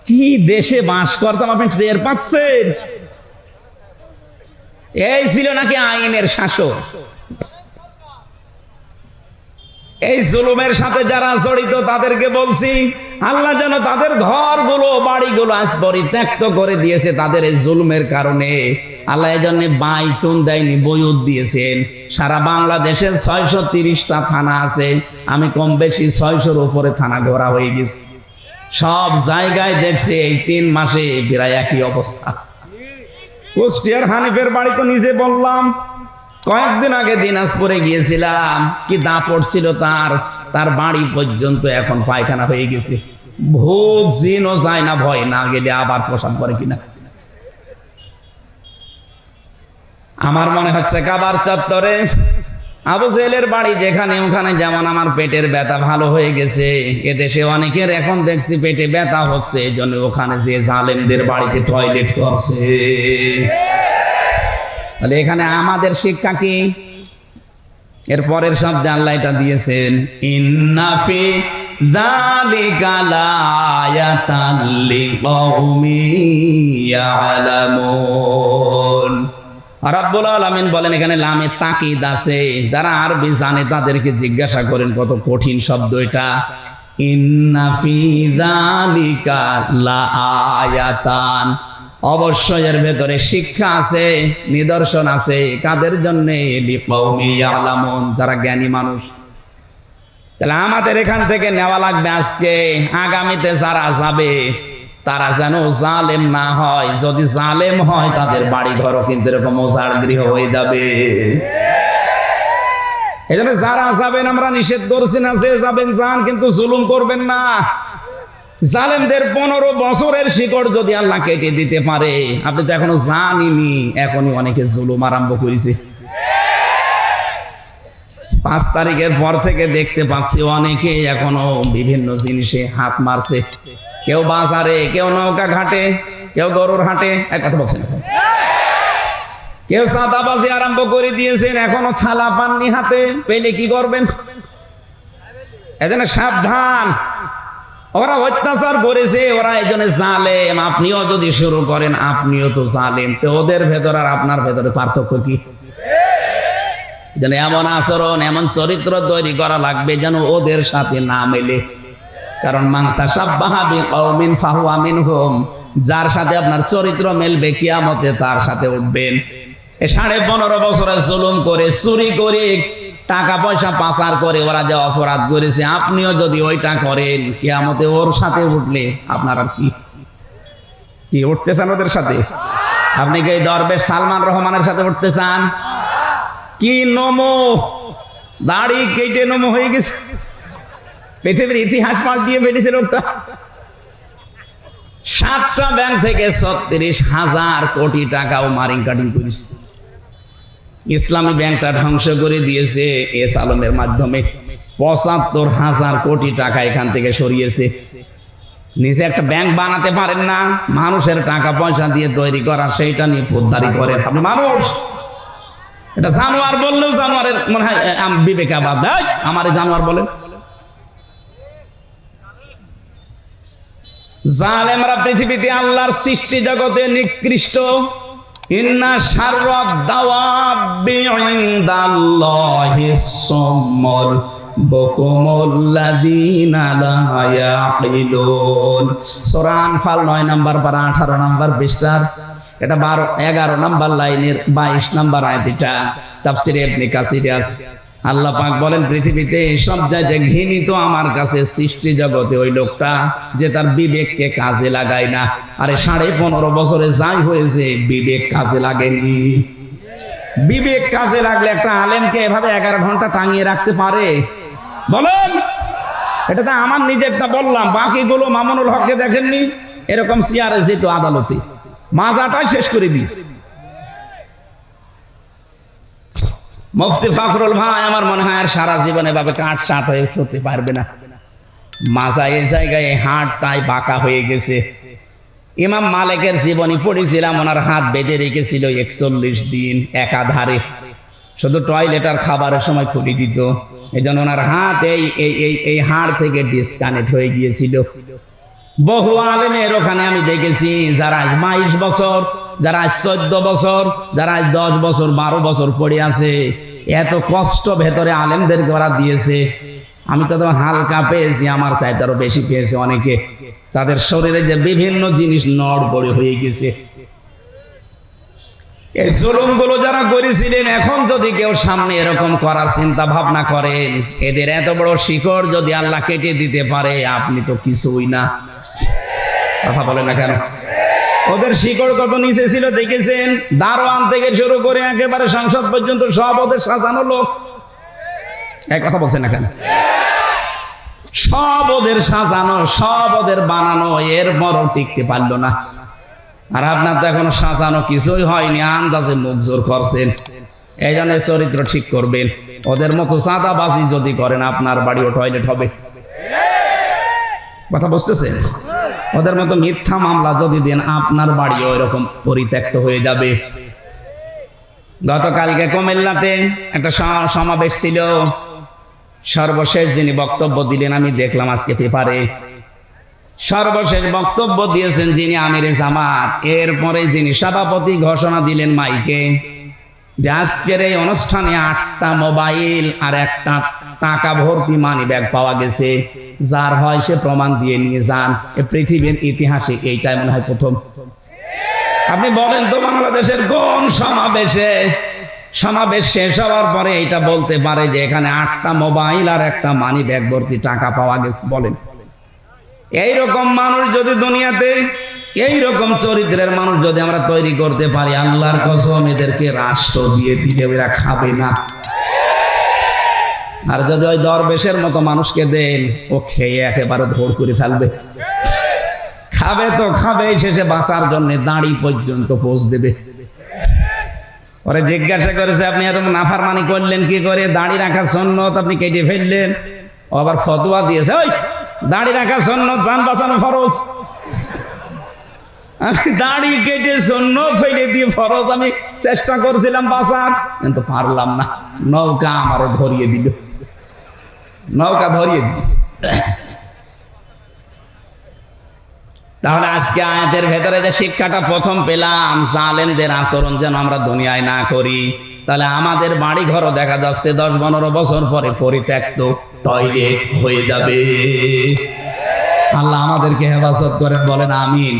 কি দেশে বাস করতাম আপনি টের পাচ্ছেন? এই ছিল নাকি আইনের শাসক? এই জুলুমের সাথে যারা জড়িত তাদেরকে বলছি আল্লাহ যেন তাদের ঘরগুলো বাড়িগুলো আজ পরিত্যক্ত করে দিয়েছে তাদের এই জুলুমের কারণে। আল্লাহ এই জন্য বাইতুন দেয়নি, বয়ুত দিয়েছেন। সারা বাংলাদেশের 630টা থানা আছে, আমি কম বেশি 600-র উপরে থানা ঘোরা হয়ে গেছি। সব জায়গায় দেখছে এই 3 মাসে প্রায় একই অবস্থা। কুষ্টিয়ার হানিফের বাড়ি তো নিজে বললাম, কয়েকদিন আগে দিনাজপুরে গিয়েছিলাম, কি দাপট ছিল তার বাড়ি পর্যন্ত এখন পায়খানা হয়ে গেছে। ভূত জিনও যায় না, ভয় না গেলে আবার প্রসাদ করে কিনা। আমার মনে হচ্ছে কাবার চত্বরে আবু জেলের বাড়ি যেখানে, ওখানে যেমন আমার পেটের ব্যথা ভালো হয়ে গেছে, এদেশে অনেকের এখন দেখছি পেটে ব্যথা হচ্ছে, এই জন্য ওখানে যে জালেমদের বাড়িতে টয়লেট করছে। তাহলে এখানে আমাদের শিক্ষা কি? এর পরের শব্দে আল্লাহ এটা দিয়েছেন, ইন্না ফি যালিকা লায়াতাল লিকাউমিন ইয়ালামুন। রাব্বুল আলামিন বলেন এখানে লামে তাকিদ আছে, যারা আরবি জানে তাদেরকে জিজ্ঞাসা করেন কত কঠিন শব্দ এটা। ইন্না ফি যালিকা লায়াতান, অবশ্যই এর ভেতরে শিক্ষা আছে, নিদর্শন আছে। কাদের জন্য? লিকাউমি ইয়ালামুন, যারা জ্ঞানী মানুষ। তাহলে আমাদের এখান থেকে নেওয়া লাগবে আজকে, আগামীতে যারা যাবে তারা যেন জালেম না হয়। যদি জালেম হয় তাদের বাড়ি ঘরও কিন্তু এরকম ওজার গৃহ হয়ে যাবে। এই জন্য যারা যাবেন আমরা নিষেধ করছি না, যে যাবেন যান, কিন্তু জুলুম করবেন না। জালেমদের 15 বছরের শিকড় যদি আল্লাহ কেটে দিতে পারে, আপনি তো এখনো জানিনি, এখনই অনেকে জুলুম আরম্ভ করেছে। 5 তারিখের পর থেকে দেখতে পাচ্ছি অনেকে এখনো বিভিন্ন জিনিসে হাত মারছে। কেউ বাজারে, কেউ নৌকা ঘাটে, কেউ গরুর হাটে। এক কথা বলছেন, কেউ চাঁদাবাজি আরম্ভ করে দিয়েছেন, এখনো থালা পাননি হাতে, পেলে কি করবেন? এজন্য সাবধান, ওরা অত্যাচার করেছে, ওরা এই জন্য জালেম। আপনিও যদি শুরু করেন আপনিও তো জালেম। তো ওদের ভেতর আর আপনার ভেতরে পার্থক্য কি? যেন এমন আচরণ, এমন চরিত্র তৈরি করা লাগবে যেন ওদের সাথে না মেলে। কারণ মান তাশাব্বাহা বিকওমিন ফাহুয়া মিনহুম, যার সাথে আপনার চরিত্র মেলবে কিয়ামতে তার সাথে উঠবেন। 15.5 বছরে জুলুম করে, চুরি করে, টাকা পয়সা পাচার করে ওরা যে অপরাধ করেছে, আপনিও যদি ওইটা করেন কিয়ামতে ওর সাথে উঠলে আপনার আর কি উঠতে চান ওদের সাথে? আপনি কি দরবেশ সালমান রহমানের সাথে উঠতে চান? কি নমো, দাড়ি কেটে নমো হয়ে গেছে, পৃথিবীর ইতিহাস পাল্টিয়ে ফেলেছে লোকটা। 7টা ব্যাংক থেকে 36,000 কোটি টাকাও মারিং কাটিং করেছে। ইসলামী ব্যাংকটা ধ্বংস করে দিয়েছে এস আলমের মাধ্যমে। 75,000 কোটি টাকা এখান থেকে সরিয়েছে। নিজে একটা ব্যাংক বানাতে পারেন না, মানুষের টাকা পয়সা দিয়ে তৈরি করা, সেইটা নিয়ে পোদ্দারি করেন আপনি। মানুষ এটা জানোয়ার বললেও জানোয়ারের মনে হয় বিবেকাবাদ, আমার জানোয়ার বলেন। জালেমরা পৃথিবীতে আল্লাহর সৃষ্টি জগতে নিকৃষ্ট। ইন্না শাররাদ দাওয়াবি ইনদাল্লাহিস সুম্মুল বুকুমুল্লাযীনা লা ইয়াকিলুন। সূরা আনফাল 9 নম্বর পারা 18 নম্বর পৃষ্ঠার এটা 11 নম্বর লাইনের 22 নম্বর আয়াত। এটা তাফসীরে ইবনে কাসিরে আছে। আল্লাহ পাক বলেন পৃথিবীতে সব জায়গায় ঘৃণিত আমার কাছে সৃষ্টি জগতে ওই লোকটা যে তার বিবেককে কাজে লাগায় না। আরে 15.5 বছরে যাই হয়েছে বিবেক কাজে লাগেনি। বিবেক কাজে লাগলে একটা আলেমকে এভাবে 11 ঘন্টা টাঙিয়ে রাখতে পারে বলেন? এটা তো আমার নিজেরটা বললাম, বাকিগুলো মামুনুল হককে দেখেননি এরকম চেয়ারে যেত আদালতে, মাজাটাই শেষ করে দিয়েছে। মুফতি ফখরুল ভাই আমার মনে হয় আর সারা জীবনে ভাবে কাঠ সাট হয়ে উঠতে পারবে না। মাজা এই জায়গায় হাড়টাই বাঁকা হয়ে গেছে। ইমাম মালিকের জীবনী পড়েছিলাম, ওনার হাত বেঁধে রেখেছিল 41 দিন একাধারে, শুধু টয়লেট আর খাবারের সময় খুলে দিত। এই জন্য ওনার হাত এই হাড় থেকে ডিসকানেক্ট হয়ে গিয়েছিল। বহু আলেমের ওখানে আমি দেখেছি যারা আজ 22 বছর, যারা আজ 14 বছর, যারা আজ 10 বছর 12 বছর পড়ে আছে। এত কষ্ট ভেতরে আলেমদেরকে ওরা দিয়েছে। আমি তো হালকা পেয়েছি, আমার চাইতে আরো বেশি পেয়েছে অনেকে। তাদের শরীরে যে বিভিন্ন জিনিস নড়বড়ে হয়ে গেছে। এই জুলুমগুলো যারা করেছিলেন, এখন যদি কেউ সামনে এরকম করার চিন্তা ভাবনা করেন, এদের এত বড় শিকড় যদি আল্লাহ কেটে দিতে পারে, আপনি তো কিছুই না। কথা বলে না কেন? ওদের শিকড় কত নিচে ছিল দেখেছেন? দারোয়ান থেকে শুরু করে একেবারে সংসদ পর্যন্ত সব ওদের সাজানো লোক। এক কথা বলছেন না কেন? সব ওদের সাজানো, সব ওদের বানানো, এর বড় টিকতে পারলো না। আর আপনার তো এখনো সাজানো কিছুই হয়নি, আন্দাজে মুখ জোর করছেন। এই জন্য চরিত্র ঠিক করবেন। ওদের মতো চাঁদাবাজি যদি করেন, আপনার বাড়িও টয়লেট হবে। কথা বুঝতেছেন? ওদের মতো মিথ্যা মামলা যদি দেন, আপনার বাড়িও এরকম পরিত্যক্ত হয়ে যাবে। গতকালকে কুমিল্লাতে একটা সমাবেশ ছিল। সর্বশেষ যিনি বক্তব্য দিলেন আমি দেখলাম আজকে পেপারে, সর্বশেষ বক্তব্য দিয়েছেন যিনি আমিরে জামাত। এরপরে যিনি সভাপতি ঘোষণা দিলেন মাইকে যে আজকের এই অনুষ্ঠানে 8টা মোবাইল আর একটা টাকা ভর্তি মানি ব্যাগ পাওয়া গেছে। যার হয় সে প্রমাণ দিয়ে নিয়ে যান। এ পৃথিবীর ইতিহাসে এইটাই মনে হয় প্রথম। আপনি বলেন তো বাংলাদেশের কোন সমাবেশ শেষ হওয়ার পরে এইটা বলতে পারে যে এখানে 8টা মোবাইল আর একটা মানি ব্যাগ ভর্তি টাকা পাওয়া গেছে? বলেন। এইরকম মানুষ যদি দুনিয়াতে, এইরকম চরিত্রের মানুষ যদি আমরা তৈরি করতে পারি, আল্লাহর কসম এদেরকে রাষ্ট্র দিয়ে দিলে এরা খাবে না। আর যদি ওই দরবেশের মতো মানুষকে দেন, ও খেয়ে একেবারে ধর করে ফেলবে। খাবে তো খাবে, শেষে বাঁচার জন্য দাড়ি পর্যন্ত পোষ দেবে। ওরে জিজ্ঞাসা করেছে আপনি এত নাফরমানি করলেন কি করে? দাড়ি রাখার সুন্নত আপনি কেটে ফেললেন। ও আবার ফতোয়া দিয়েছে, ওই দাড়ি রাখার সুন্নত, জান বাঁচানো ফরজ। আমি দাড়ি কেটে সুন্নত ফেলে দিয়ে ফরজ আমি চেষ্টা করছিলাম বাঁচার, কিন্তু পারলাম না। নৌকা আমারে ধরিয়ে দিল, নৌকা ধরিয়ে দিয়েছে। তাহলে আজকে আয়াতের ভেতরে যে শিক্ষাটা প্রথম পেলাম, জালেমদের আচরণ যেন আমরা দুনিয়ায় না করি। তাহলে আমাদের বাড়ি ঘরও দেখা যাচ্ছে 10-15 বছর পরে পরিত্যক্ত টয়লেট হয়ে যাবে। আল্লাহ আমাদেরকে হেফাজত করেন, বলেন আমিন।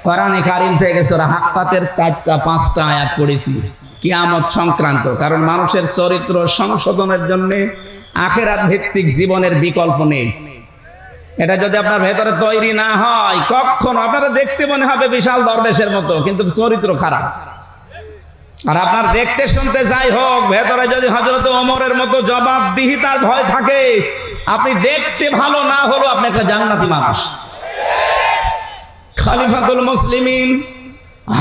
কোরআনে কারীম থেকে সূরা হাক্কাতের 4-5টা আয়াত পড়েছি কিয়ামত সংক্রান্ত। কারণ মানুষের চরিত্র সংশোধনের জন্য আখিরাত ভিত্তিক জীবনের বিকল্প নেই। এটা যদি আপনার ভেতরে তৈরি না হয়, কখনো আপনারা দেখতে মনে হবে বিশাল দরবেশের মতো, কিন্তু চরিত্র খারাপ। আর আপনার দেখতে শুনতে যাই হোক, ভেতরে যদি হযরত ওমরের মতো জবাবদিহিতার ভয় থাকে, আপনি দেখতে ভালো না হলো আপনি একটা জান্নাতি মানুষ। খলিফাতুল মুসলিমিন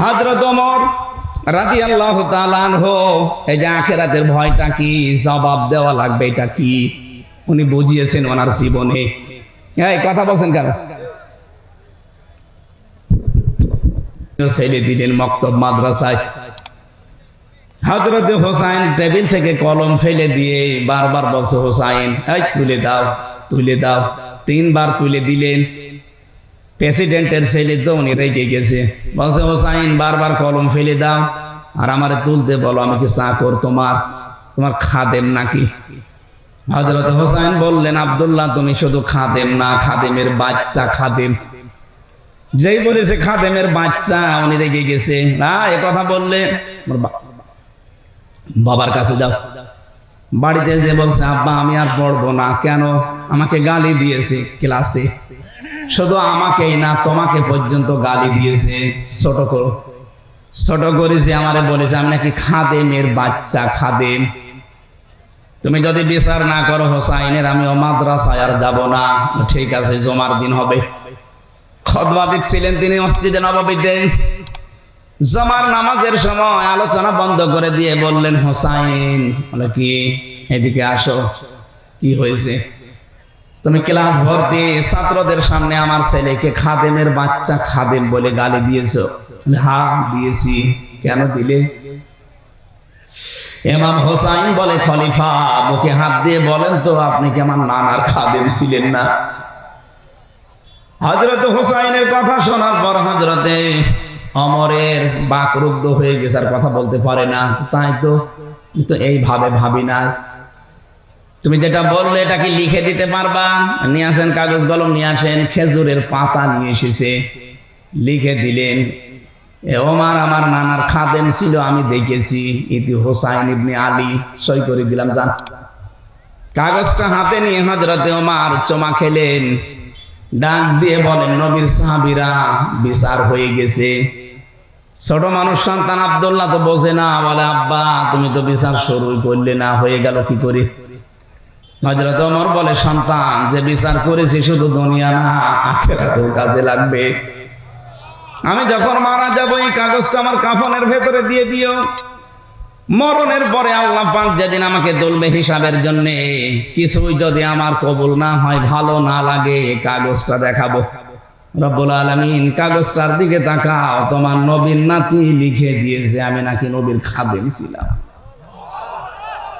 হযরত ওমর রাদিয়াল্লাহু তাআলা আনহু, এই যে আখিরাতের ভয়টা কি, জবাব দেওয়া লাগবে এটা কি, উনি বুঝিয়েছেন ওনার জীবনে। এই কথা বলছেন কেন? ছেলে দিলেন মক্তব মাদ্রাসায়। হযরত হোসাইন টেবিল থেকে কলম ফেলে দিয়ে বারবার বলছে, হোসাইন এই তুলে দাও, তুলে দাও। 3 বার তুলে দিলেন। প্রেসিডেন্টের ছেলে তো উনি রেগে গেছে, বলছে হোসাইন বারবার কলম ফেলে দাও আর আমারে তুলতে বলো, আমি কি চাকর তোমার খাদেম নাকি? হযরত হোসাইন বললেন, আব্দুল্লাহ তুমি শুধু খাদেম না, খাদেমের বাচ্চা। খাদেম যেই বলেছে খাদেমের বাচ্চা, উনি রেগে গেছে। না এ কথা বললে বাবার কাছে যাও। বাড়িতে যে বলছে, আব্বা আমি আর পড়বো না। কেন? আমাকে গালি দিয়েছে ক্লাসে, শুধু আমাকেই না তোমাকে পর্যন্ত গালি দিয়েছে। ছোট করেছে, আমারে বলেছে আমি নাকি খাদেমের বাচ্চা। খাদেম, তুমি যদি বিচার না করো হোসাইনের, আমি ও মাদ্রাসায় আর যাব না। ঠিক আছে, জুমার দিন হবে। খুতবা দিচ্ছিলেন তিনি মসজিদে নববীতে। জুমার নামাজের সময় আলোচনা বন্ধ করে দিয়ে বললেন, হোসাইন বলে কি, এদিকে আসো। কি হয়েছে? তুমি ক্লাস ভর্তি ছাত্রদের সামনে আমার ছেলেকে খাদেমের বাচ্চা, খাদেম বলে গালি দিয়েছো? হ্যাঁ দিয়েছি। কেন দিলে? ইমাম হোসাইন বলে, খলিফা বুকে হাত দিয়ে বলেন তো, আপনি কি আমার নানার খাদেম ছিলেন না? হযরত হোসাইনের কথা শোনার পর হযরতে ওমরের বাকরুদ্ধ হয়ে গেছে, আর কথা বলতে পারে না। তাই তো এইভাবে ভাবি না। তুমি যেটা বললে এটা কি লিখে দিতে পারবা? নিয়ে আসেন কাগজ কলম, নিয়ে আসেন। খেজুরের পাতা নিয়ে এসেছে, লিখে দিলেন, ওমর আমার নানার খাদেম ছিল, আমি দেখেছি। ইতি হোসাইন ইবনে আলী। সই করে দিলাম, যান। কাগজটা হাতে নিয়ে হযরতে ওমর চমা খেলেন, ডাক দিয়ে বলেন, নবীর সাহাবীরা বিচার হয়ে গেছে। ছোট মানুষ সন্তান আব্দুল্লাহ তো বোঝে না, বলে আব্বা তুমি তো বিচার শুরুই করলে না, হয়ে গেল কি করে? হযরত ওমর বলে, সন্তান যে বিচার করেছি শুধু দুনিয়া না, আখিরাতেও কাজে লাগবে। আমি যখন মারা যাব এই কাগজটা আমার কাফনের ভেতরে দিয়ে দিও। মরণের পরে আল্লাহ পাক যেদিন আমাকে তুলবে হিসাবের জন্য, কিছুই যদি আমার কবুল না হয়, ভালো না লাগে, কাগজটা দেখাবো। রব্বুল আলামিন কাগজটার দিকে তাকাও, তোমার নবীর নাতি লিখে দিয়েছে আমি নাকি নবীর খাদেম ছিলাম।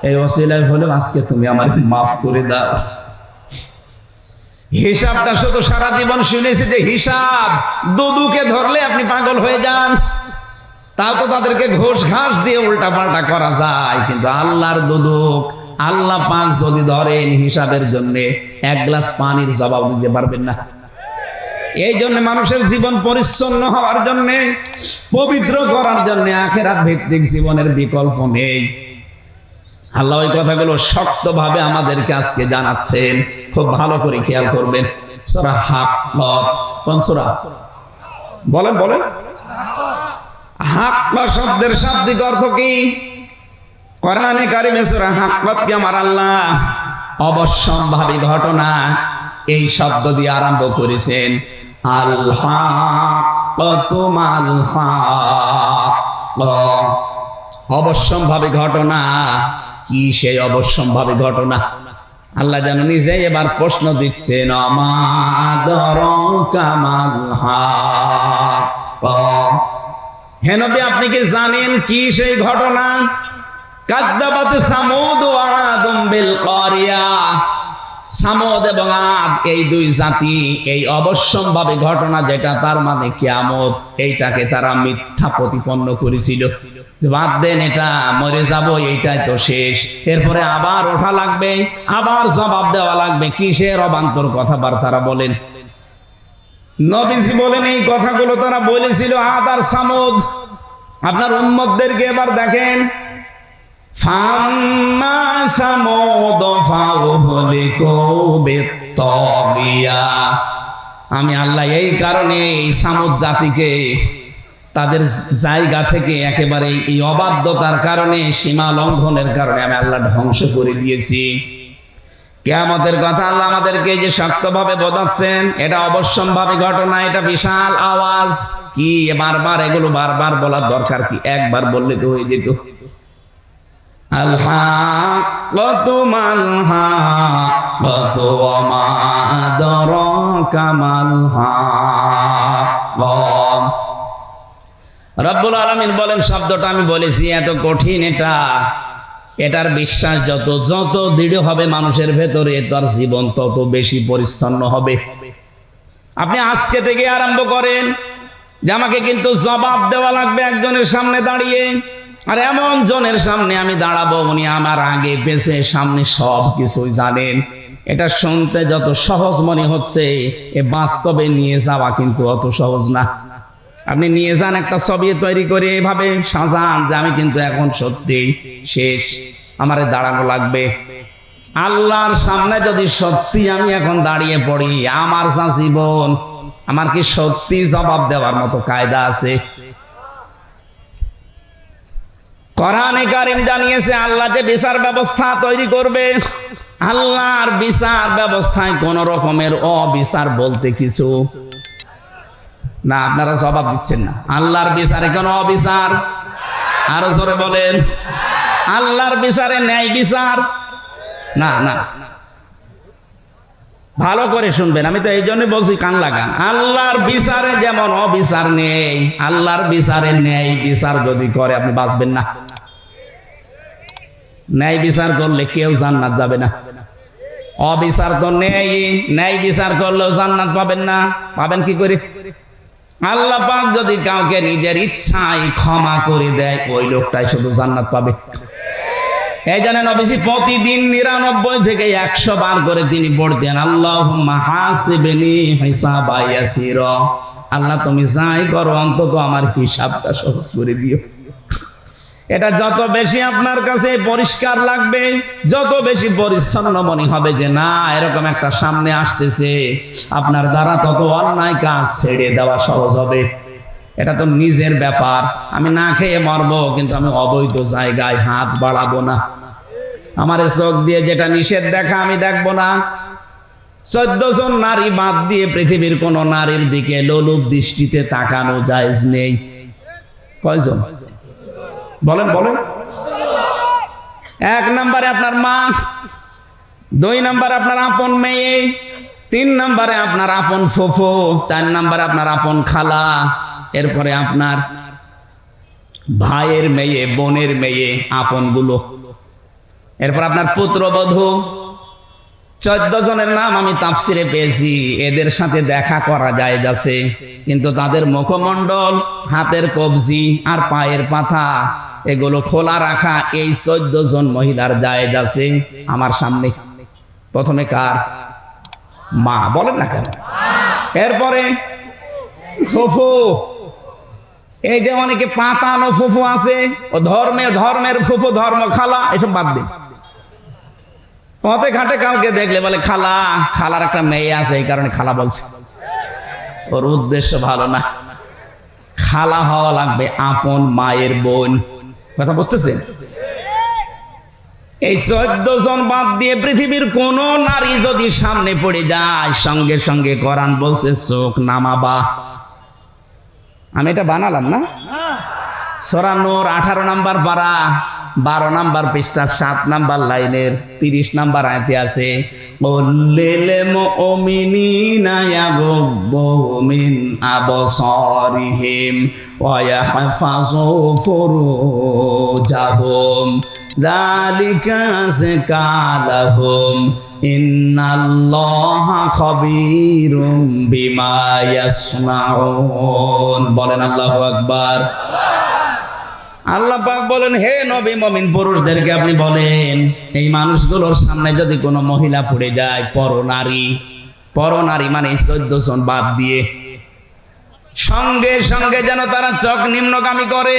এই ওসিলায় হলো আজকে তুমি আমার মাফ করে দাও। হিসাবটা শুধু সারা জীবন শুনেছি যে হিসাব, দুদুকে ধরলে আপনি পাগল হয়ে যান। তাও তো তাদেরকে ঘোষ ঘাস দিয়ে উল্টা পাল্টা করা যায়, কিন্তু আল্লাহর দুদুক আল্লাহ পাক যদি ধরেন হিসাবের জন্য, 1 গ্লাস পানির জবাব দিতে পারবেন না। এই জন্য মানুষের জীবন পরিচ্ছন্ন হওয়ার জন্য, পবিত্র করার জন্য আখিরাত ভিত্তিক জীবনের বিকল্প নেই। আল্লাহ ওই কথাগুলো শক্তভাবে আমাদেরকে আজকে জানাচ্ছেন, খুব ভালো করে খেয়াল করবেন। সূরা হাক্কাত, কোন সূরা? বলেন বলেন। হাক্কাত শব্দের শাব্দিক অর্থ কি? কোরআনে কারিমে সূরা হাক্কাত কে আমার আল্লাহ অবশ্যম্ভাবী ঘটনা এই শব্দ দিয়ে আরম্ভ করেছেন। আল হাক্কাতু মাল হাক্কা, অবশ্যম্ভাবী ঘটনা। কি সেই অবশ্যম্ভাবী ঘটনা? আল্লাহ যেন নিজে এবার প্রশ্ন দিচ্ছেন, মা আদরাকা মাল হাক্কা। হে নবী আপনি কি জানেন কি সেই ঘটনা? কাযযাবাত সামুদ ওয়া আদুম বিল কারিয়া। সামুদ এবং আদ এই 2 জাতি এই অবশ্যম্ভাবী ঘটনা, যেটা তার মানে কিয়ামত, এইটাকে তারা মিথ্যা প্রতিপন্ন করেছিল। বাদ দেন, এটা মরে যাব, এইটাই তো শেষ, এরপরে আবার ওঠা লাগবে, আবার জবাব দেওয়া লাগবে। কিসের অবান্তর কথাবার্তা বলেন। নবীজি বলেন এই কথাগুলো তারা বলেছিল আদ আর সামুদ। আপনার উম্মতদেরকে এবার দেখেন, ফাম্মা সামুদ ফাউহলিকু বিত্তাগিয়া। আমি আল্লাহ এই কারণে এই সামুদ জাতিকে তাদের জায়গা থেকে একেবারে এই অবাধ্যতার কারণে, সীমা লঙ্ঘনের কারণে আমি আল্লাহ ধ্বংস করে দিয়েছি। কিয়ামতের কথা আল্লাহ আমাদেরকে যে শক্তভাবে বোঝাচ্ছেন, এটা অবশ্যম্ভাবী ঘটনা, এটা বিশাল আওয়াজ। কি বারবার এগুলো বারবার বলার দরকার কি? একবার বললে তো হয়ে যেত। আল হাক্কাতু মাল হাক্কাতু ওয়া মা আদরাকা মাল হাক্কা। রব্বুল আলামিন বলেন, শব্দটা আমি বলেছি এত কঠিন, এটার বিশ্বাস যত যত দৃঢ় হবে মানুষের ভেতরে, তার জীবন তত বেশি পরিচ্ছন্ন হবে। আপনি আজকে থেকে আরম্ভ করেন যে আমাকে কিন্তু জবাব দেওয়া লাগবে একজনের সামনে দাঁড়িয়ে, আর এমন জনের সামনে আমি দাঁড়াবো উনি আমার আগে পেছে সামনে সব কিছুই জানেন। এটা শুনতে যত সহজ মনে হচ্ছে, এ বাস্তবে নিয়ে যাওয়া কিন্তু অত সহজ না। আপনি নিয়ে যান একটা ছবি তৈরি করে এভাবে সাজান যে আমি কিন্তু এখন সত্যি শেষ, আমারে দাঁড়ানো লাগবে। আল্লাহর সামনে যদি সত্যি আমি এখন দাঁড়িয়ে পড়ি, আমার যা জীবন, আমার কি সত্যি জবাব দেওয়ার মতো কায়দা আছে? কোরআনে কারীম জানিয়েছে আল্লাহ যে বিচার ব্যবস্থা তৈরি করবে, আল্লাহর বিচার ব্যবস্থায় কোন রকমের অবিচার বলতে কিছু না। আপনারা জবাব দিচ্ছেন না। আল্লাহর বিচারে কোনো অবিচার? আরো জোরে বলেন, আল্লাহর বিচারে ন্যায় বিচার না। না, ভালো করে শুনবেন, আমি তো এই জন্য বলছি কান লাগান। আল্লাহর বিচারে যেমন অবিচার নেই, আল্লাহর বিচারে ন্যায় বিচার যদি করে আপনি বাঁচবেন না। ন্যায় বিচার করলে কেউ জান্নাত যাবে না। অবিচার তো নেই, ন্যায় বিচার করলেও জান্নাত পাবেন না। পাবেন কি করে? আল্লাহ পাক যদি কাউকে নিজের ইচ্ছায় ক্ষমা করে দেয়, ওই লোকটাই শুধু জান্নাত পাবে। এই জন্য নবীজি প্রতিদিন 99 থেকে 100 বার করে তিনি পড়তেন, আল্লাহুম্মা হাসিবনি হিসাবা ইয়াসিরা। আল্লাহ তুমি যাই করো অন্তত আমার হিসাবটা সহজ করে দিও। এটা যত বেশি আপনার কাছে পরিষ্কার লাগবে, যত বেশি পরিচ্ছন্ন মনে হবে যে না এরকম একটা সামনে আসতেছে, আপনার দ্বারা তত অন্যায় কাজ ছেড়ে দেওয়া সহজ হবে। এটা তো নিজের ব্যাপার, আমি না খেয়ে মরবো কিন্তু আমি অবৈধ জায়গায় হাত বাড়াবো না। আমার চোখ দিয়ে যেটা নিষেধ দেখা আমি দেখবো না। 14 জন নারী বাদ দিয়ে পৃথিবীর কোন নারীর দিকে লোলুপ দৃষ্টিতে তাকানো জায়েজ নেই। কয়জন বলেন বলেন? 1 নম্বরে আপনার মা, 2 নম্বরে আপনার আপন মেয়ে, 3 নম্বরে আপনার আপন ফুফু, 4 নম্বরে আপনার আপন খালা, এরপরে আপনার ভাইয়ের মেয়ে, বোনের মেয়ে, আপন গুলো, এরপর আপনার পুত্রবধূ। 14 জনের নাম আমি তাফসিরে পেয়েছি। এদের সাথে দেখা করা যায় যাচ্ছে, কিন্তু তাদের মুখমণ্ডল, হাতের কবজি আর পায়ের পাতা এগুলো খোলা রাখা এই 14 জন মহিলার জায়েজ আছে আমার সামনে। প্রথমে কার? মা। বলেন না কেন? এরপরে ফুফু। এই যে অনেকে পাতানো ফুফু আছে, ও ধর্মের ফুফু, ধর্ম খালা, এসব বাদ দিন। পথে ঘাটে কাউকে দেখলে বলে খালা, খালার একটা মেয়ে আছে এই কারণে খালা বলছে, ওর উদ্দেশ্য ভালো না। খালা হওয়া লাগবে আপন মায়ের বোন। কথা বুঝতেছেন? এই 14 জন বাদ দিয়ে পৃথিবীর কোন নারী যদি সামনে পড়ে যায়, সঙ্গে সঙ্গে কোরআন বলছে চোখ নামাবা। আমি এটা বানালাম না। সূরা নূর 18 নম্বর পারা 12 নম্বর পৃষ্ঠা 7 নম্বর লাইনের 30 নম্বর আয়াতে আছে, কুল্লিল মুমিনিনা ইয়াগুদ্দু মিন আবসারিহিম ওয়া ইয়াহফাযু ফুরুজাহুম যালিকা আযকা লাহুম ইন্নাল্লাহা খাবীরুম বিমা ইয়াসনাউন। বলেন আল্লাহু আকবার। আল্লাহ পাক বলেন, হে নবী মুমিন পুরুষদেরকে আপনি বলেন, এই মানুষগুলোর সামনে যদি কোনো মহিলা পড়ে যায়, পরনারী মানে 14 জন বাদ দিয়ে, সঙ্গে সঙ্গে যেন তারা চোখ নিম্নগামী করে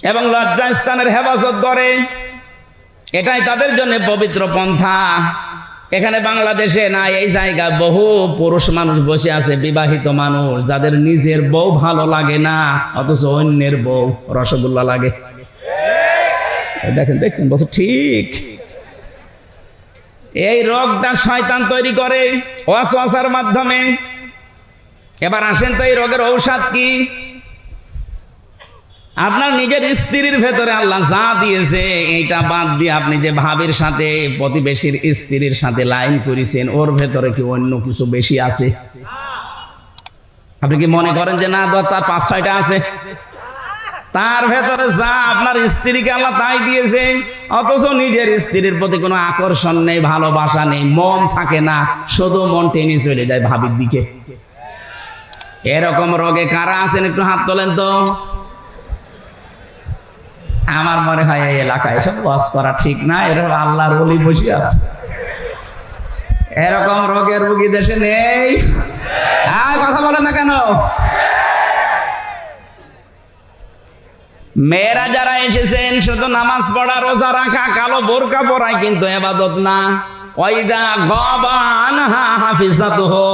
এবং লজ্জাস্থানের হেফাজত করে। এটাই তাদের জন্য পবিত্র পন্থা। এখানে বাংলাদেশে না, এই জায়গায় বহু পুরুষ মানুষ বসে আছে, বিবাহিত মানুষ, যাদের নিজের বউ ভালো লাগে না, অথচ অন্যের বউ রসগোল্লা লাগে। দেখছেন বলছে ঠিক। এই রোগটা শয়তান তৈরি করে ওয়াসওয়াসার মাধ্যমে। এবার আসেন তো এই রোগের ঔষধ কি? আপনার নিজের স্ত্রীর ভেতরে আল্লাহ যা দিয়েছে এইটা বাদ দিয়ে আপনি যে ভাবের সাথে, প্রতিবেশীর স্ত্রীর সাথে লাইন করেছেন, ওর ভেতরে কি অন্য কিছু বেশি আছে? আপনি কি মনে করেন যে না তার 5-6টা আছে? তার ভেতরে যা আপনার স্ত্রীকে আল্লাহ তাই দিয়েছে, অথচ নিজের স্ত্রীর প্রতি কোনো আকর্ষণ নেই, ভালোবাসা নেই, মন থাকে না, শুধু মন টেনে চলে যায় ভাবির দিকে। এরকম রোগে কারা আছেন একটু হাত তোলেন তো। আমার মনে হয় এই এলাকায় সব ওয়াজ করা ঠিক না, এরকম আল্লাহর ওলি বসে আছে। এরকম রোগের রোগী দেশে নেই। কথা বলে না কেন? মেয়েরা যারা এসেছেন শুধু নামাজ পড়া, রোজা রাখা, কালো বোরকা পরায় কিন্তু ইবাদত না। ওয়াইদা গাবান হাফিজাতুহু,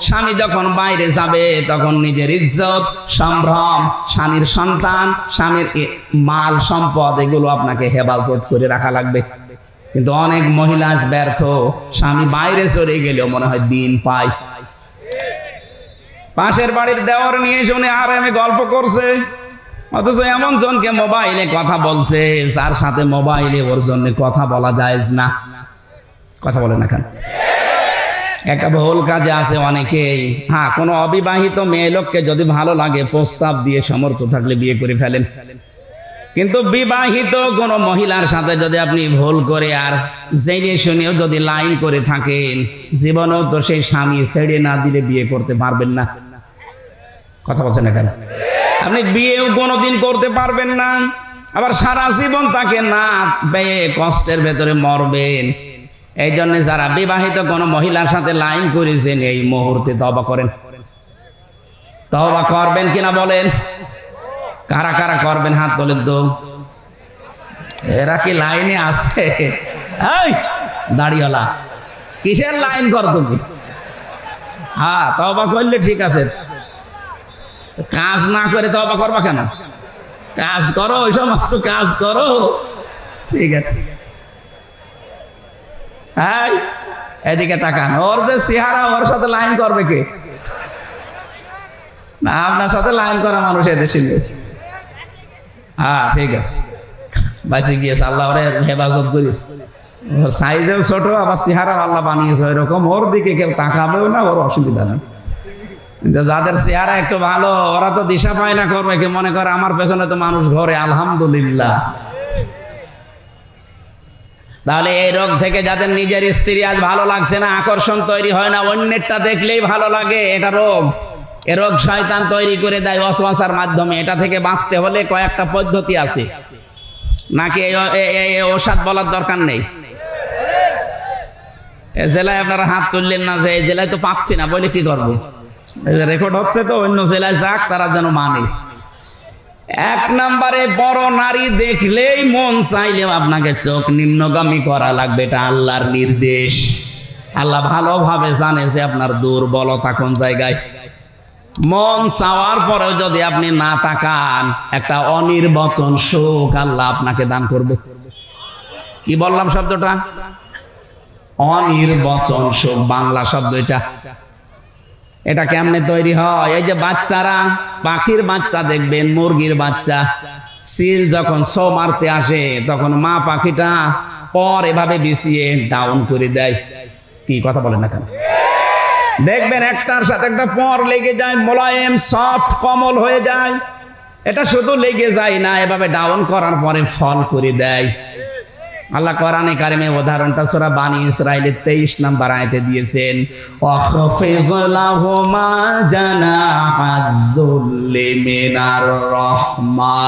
স্বামী যখন বাইরে যাবে তখন নিজের ইজ্জত, সম্ভ্রম, স্বামীর সন্তান, স্বামীর মাল সম্পদ এগুলো আপনাকে হেফাজত করে রাখা লাগবে। কিন্তু অনেক মহিলা আজ ব্যর্থ, স্বামী বাইরে চলে গেলেও মনে হয় দিন পায়। পাশের বাড়ির দেওয়ার নিয়ে শুনে আর আমি গল্প করছে, অথচ এমন জনকে মোবাইলে কথা বলছে যার সাথে মোবাইলে ওর জন্য কথা বলা যায় না। কথা বলে না কেন? একটা ভুল কাজে আছে অনেকেই। হ্যাঁ, কোনো অবিবাহিত মেয়ে লোককে যদি ভালো লাগে প্রস্তাব দিয়ে সমর্থ থাকলে বিয়ে করে ফেলেন, কিন্তু বিবাহিত কোন মহিলার সাথে যদি আপনি ভুল করে আর জেনে শুনেও যদি লাইন করে থাকেন, জীবনেও তো সেই স্বামী ছেড়ে না দিলে বিয়ে করতে পারবেন না। কথা বলছেন না কেন? আপনি বিয়েও কোনোদিন করতে পারবেন না, আবার সারা জীবন তাকে না পেয়ে কষ্টের ভেতরে মরবেন। এই জন্য যারা বিবাহিত কোন মহিলার সাথে লাইন করেছেন এই মুহূর্তে তওবা করেন। তওবা করবেন কিনা বলেন? কারা কারা করবেন হাত তোলেন তো। এরা কি লাইনে আছে? এই দাড়িওয়ালা, কিসের লাইন কর তুমি? হ্যাঁ, তওবা করলে ঠিক আছে, কাজ না করে তওবা করবা কেন? কাজ করো, ওই সমস্ত কাজ করো, ঠিক আছে। হ্যাঁ, এদিকে তাকান। ওর যে চেহারা, ওর সাথে লাইন করবে কে? না, আপনার সাথে লাইন করা মানুষ এদেশে নেই। হ্যাঁ, ঠিক আছে, বাইসে গিয়েছে, আল্লাহ ওরে হেফাজত করিস। সাইজেও ছোট, আবার চেহারা আল্লাহ বানিয়েছে এরকম, ওর দিকে কেউ তাকাবেও না, ওর অসুবিধা নেই। কিন্তু যাদের চেহারা একটু ভালো, ওরা তো দিশা পায় না করবে কি, মনে করে আমার পেছনে তো মানুষ ঘরে, আলহামদুলিল্লাহ। তাহলে এই রোগ থেকে যাদের নিজের স্ত্রী আজ ভালো লাগছে না, আকর্ষণ তৈরি হয় না, অন্যেরটা দেখলেই ভালো লাগে, এটা রোগ। এ রোগ শয়তান তৈরি করে দেয় ওয়াসওয়াসার মাধ্যমে। এটা থেকে বাঁচতে হলে কয়েকটা পদ্ধতি আছে, নাকি এই ওষুধ বলার দরকার নেই? এ জেলায় আপনারা হাত তুললেন না যে এই জেলায় তো পাচ্ছি না, বলে কি করবো? রেকর্ড হচ্ছে তো, অন্য জেলায় যাক, তারা যেন মানে। 1 নম্বরে বড় নারী দেখলেই মন চাইলেও আপনাকে চোখ নিম্নগামী করা লাগবে, এটা আল্লাহর নির্দেশ। আল্লাহ ভালোভাবে জানে যে আপনার দুর্বলতা কোন জায়গায়। মন চাওয়ার পরেও যদি আপনি না তাকান, একটা অনির্বচন সুখ আল্লাহ আপনাকে দান করবে। কি বললাম শব্দটা? অনির্বচন সুখ, বাংলা শব্দ এটা। এটা কেমনে তৈরি হয়? এই যে বাচ্চারা, পাখির বাচ্চা দেখবেন, মুরগির বাচ্চা, সিল যখন শো মারতে আসে তখন মা পাখিটা পর এভাবে বিছিয়ে ডাউন করে দেয়। কি কথা বলে না কেন? দেখবেন একটার সাথে একটা পর লেগে যায়, মোলায়েম সফট কমল হয়ে যায়। এটা শুধু লেগে যায় না, এভাবে ডাউন করার পরে ফল করে দেয়। আল্লাহ কোরআনে কারিমে উদাহরণটা সূরা বানি ইসরাঈলের 23 নম্বর আয়াতে দিয়েছেন, ওয়াখফিজ লাহুমা জানাহাদ-দুল্লি মিনার রাহমা।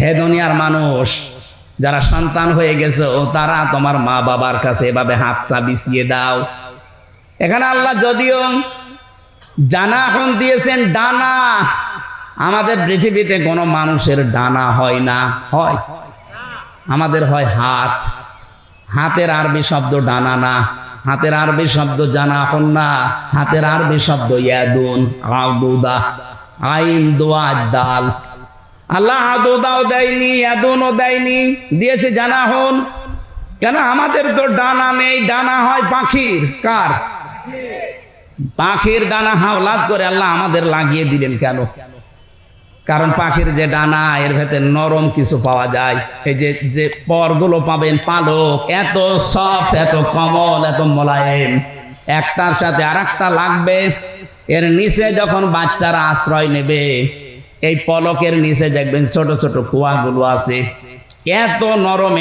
হে দুনিয়ার মানুষ, যারা সন্তান হয়ে গেছে ও তারা তোমার মা বাবার কাছে এভাবে হাতটা বিছিয়ে দাও। এখানে আল্লাহ যদিও জানাহন দিয়েছেন, ডানা। আমাদের পৃথিবীতে কোনো মানুষের ডানা হয় না, হয়? আমাদের হয় হাত। হাতের আরবি শব্দ ডানা না, হাতের আরবি শব্দ জানাহন না, হাতের আরবি শব্দ ইয়াদুন, আদুদা, আইন দোয়া দাল। আল্লাহ আদুদাও দেয়নি, ইয়াদুনও দেয়নি, দিয়েছে জানাহন। কেন? আমাদের তো ডানা নেই, ডানা হয় পাখির। কার? পাখির ডানা হাওলাত করে আল্লাহ আমাদের লাগিয়ে দিলেন কেন? কারণ পাখির যে ডানা, এর ভেতরে নরম কিছু পাওয়া যায়। এই যে পরগুলো পাবেন, পালক এত সফট, এত কোমল, এত মোলায়েম, একটার সাথে আরেকটা লাগবে, এর নিচে যখন বাচ্চারা আশ্রয় নেবে, এই পলকের নিচে দেখবেন ছোট ছোট কুয়াগুলো আছে, এত নরম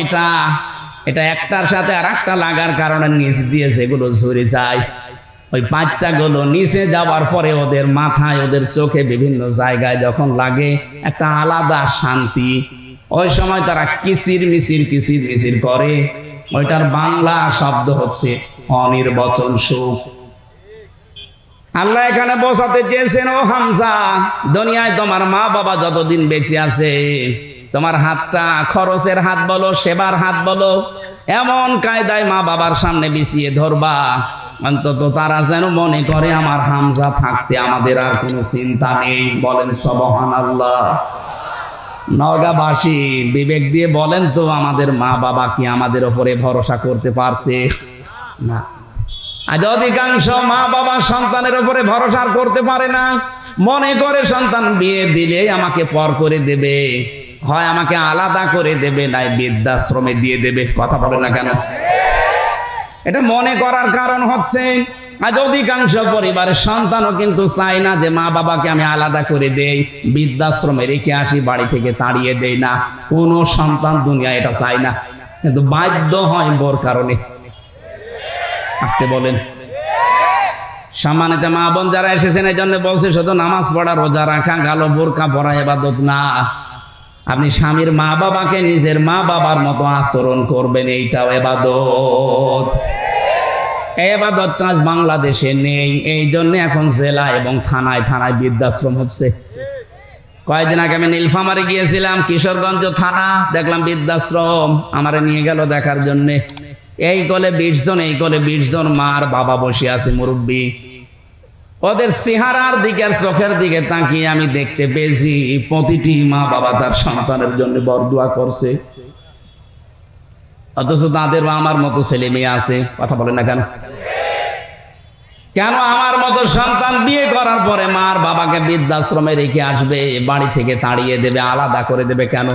এটা একটার সাথে আর একটা লাগার কারণে নিচ দিয়ে যেগুলো ঝরে যায়, ওই বাচ্চাগুলো নিচে যাওয়ার পরে ওদের মাথায়, ওদের চোখে, বিভিন্ন জায়গায় যখন লাগে একটা আলাদা শান্তি। ওই সময় তারা কিচির মিচির করে। ওইটার বাংলা শব্দ হচ্ছে অনির্বচন সুখ। আল্লাহ এখানে বোঝাতে চেয়েছেন, ও হামজা, দুনিয়ায় তোমার মা বাবা যতদিন বেঁচে আছে, তোমার হাতটা খরচের হাত বলো, সেবার হাত বলো, এমন কায়দায় মা বাবার সামনে বিছিয়ে ধরবা, অন্তত তারা যেন মনে করে আমার হামজা থাকতে আমাদের আর কোনো চিন্তা নেই। বলেন সুবহানাল্লাহ। নওগাঁবাসী বিবেক দিয়ে বলেন তো, আমাদের মা বাবা কি আমাদের উপরে ভরসা করতে পারছে? না। আজ অধিকাংশ মা বাবা সন্তানের উপরে ভরসা করতে পারে না। মনে করে সন্তান বিয়ে দিলে আমাকে পর করে দেবে, হয় আমাকে আলাদা করে দেবে, নাই বৃদ্ধাশ্রমে দিয়ে দেবে। কথা বলে না কেন? এটা মনে করার কারণ হচ্ছে আজ অধিকাংশ পরিবারের সন্তানও কিন্তু চায় না যে মা বাবাকে আমি আলাদা করে দেই, বৃদ্ধাশ্রমে রেখে আসি, বাড়ি থেকে তাড়িয়ে দেই না। কোন সন্তান দুনিয়া এটা চায় না, কিন্তু বাধ্য হয় বোর কারণে। আসতে বলেন। সম্মানিত মা বোন যারা এসেছেন, এই জন্য বলছে শুধু নামাজ পড়া, রোজা রাখা, গালো বোরকা পরা ইবাদত না। আপনি স্বামীর মা বাবাকে নিজের মা বাবার মতো আচরণ করবেন, এইটাও ইবাদত। ইবাদত কাজ বাংলাদেশে নেই, এই জন্য এখন জেলা এবং থানায় থানায় বৃদ্ধাশ্রম হচ্ছে। কয়েকদিন আগে আমি নীলফামারে গিয়েছিলাম, কিশোরগঞ্জ থানা, দেখলাম বৃদ্ধাশ্রম। আমারে নিয়ে গেল দেখার জন্যে। এই কোলে 20 জন, এই কোলে 20 জন মার বাবা বসে আছে, মুরব্বী। ওদের চেহারার দিকে আর চোখের দিকে তাকিয়ে আমি দেখতে পেয়েছি প্রতিটি মা বাবা তার সন্তানের জন্য বরদোয়া করছে, অথচ তাদের আমার মতো ছেলে মেয়ে আছে। কথা বলে না কেন? কেন আমার মতো সন্তান বিয়ে করার পরে মার বাবাকে বৃদ্ধাশ্রমে রেখে আসবে, বাড়ি থেকে তাড়িয়ে দেবে, আলাদা করে দেবে কেন?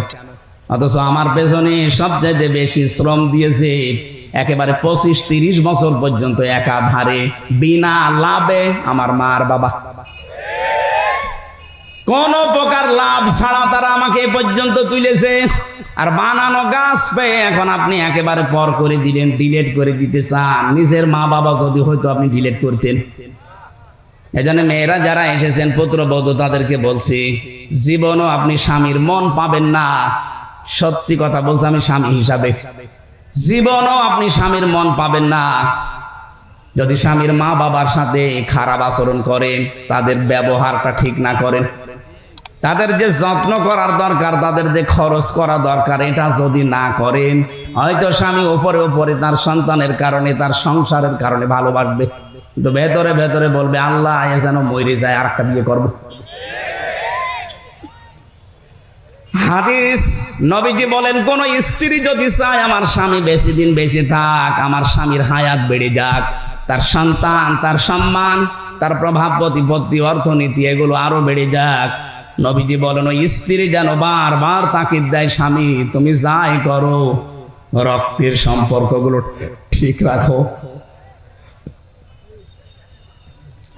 অথচ আমার পেছনে সবচেয়ে বেশি শ্রম দিয়েছে একেবারে 25-30 বছর পর্যন্ত একাধারে বিনা লাভে আমার মার বাবা। কোন প্রকার লাভ ছাড়া তারা আমাকে এ পর্যন্ত তুলেছে। আর বানানো গাছ পেয়ে এখন আপনি একেবারে পর করে দিলেন, ডিলেট করে দিতে চান। নিজের মা বাবা যদি হয়তো আপনি ডিলেট করতেন। এজন্য মেয়েরা যারা এসেছেন, পুত্রবধূ, তাদেরকে বলছি, জীবনও আপনি স্বামীর মন পাবেন না। সত্যি কথা বলছি আমি স্বামী হিসাবে, জীবনও আপনি স্বামীর মন পাবেন না যদি স্বামীর মা বাবার সাথে খারাপ আচরণ করেন, তাদের ব্যবহারটা ঠিক না করেন, তাদের যে যত্ন করার দরকার, তাদের যে খরচ করা দরকার, এটা যদি না করেন, হয়তো স্বামী উপরে উপরে তার সন্তানের কারণে, তার সংসারের কারণে ভালোবাসবে, কিন্তু ভেতরে ভেতরে বলবে আল্লাহ যেন মরে যায়, আর একটা বিয়ে করবো। হাদিস নবীজি বলেন, কোন স্ত্রী যদি চায় আমার স্বামী বেশি দিন বেঁচে থাক, আমার স্বামীর হায়াত বেড়ে যাক, তার সন্তান, তার সম্মান, তার প্রভাব প্রতিপত্তি, অর্থনীতি এগুলো আরো বেড়ে যাক, নবীজি বলেন ওই স্ত্রী যেন বারবার তাকিদ দেয়, স্বামী তুমি যাই করো রক্তের সম্পর্কগুলো ঠিক রাখো।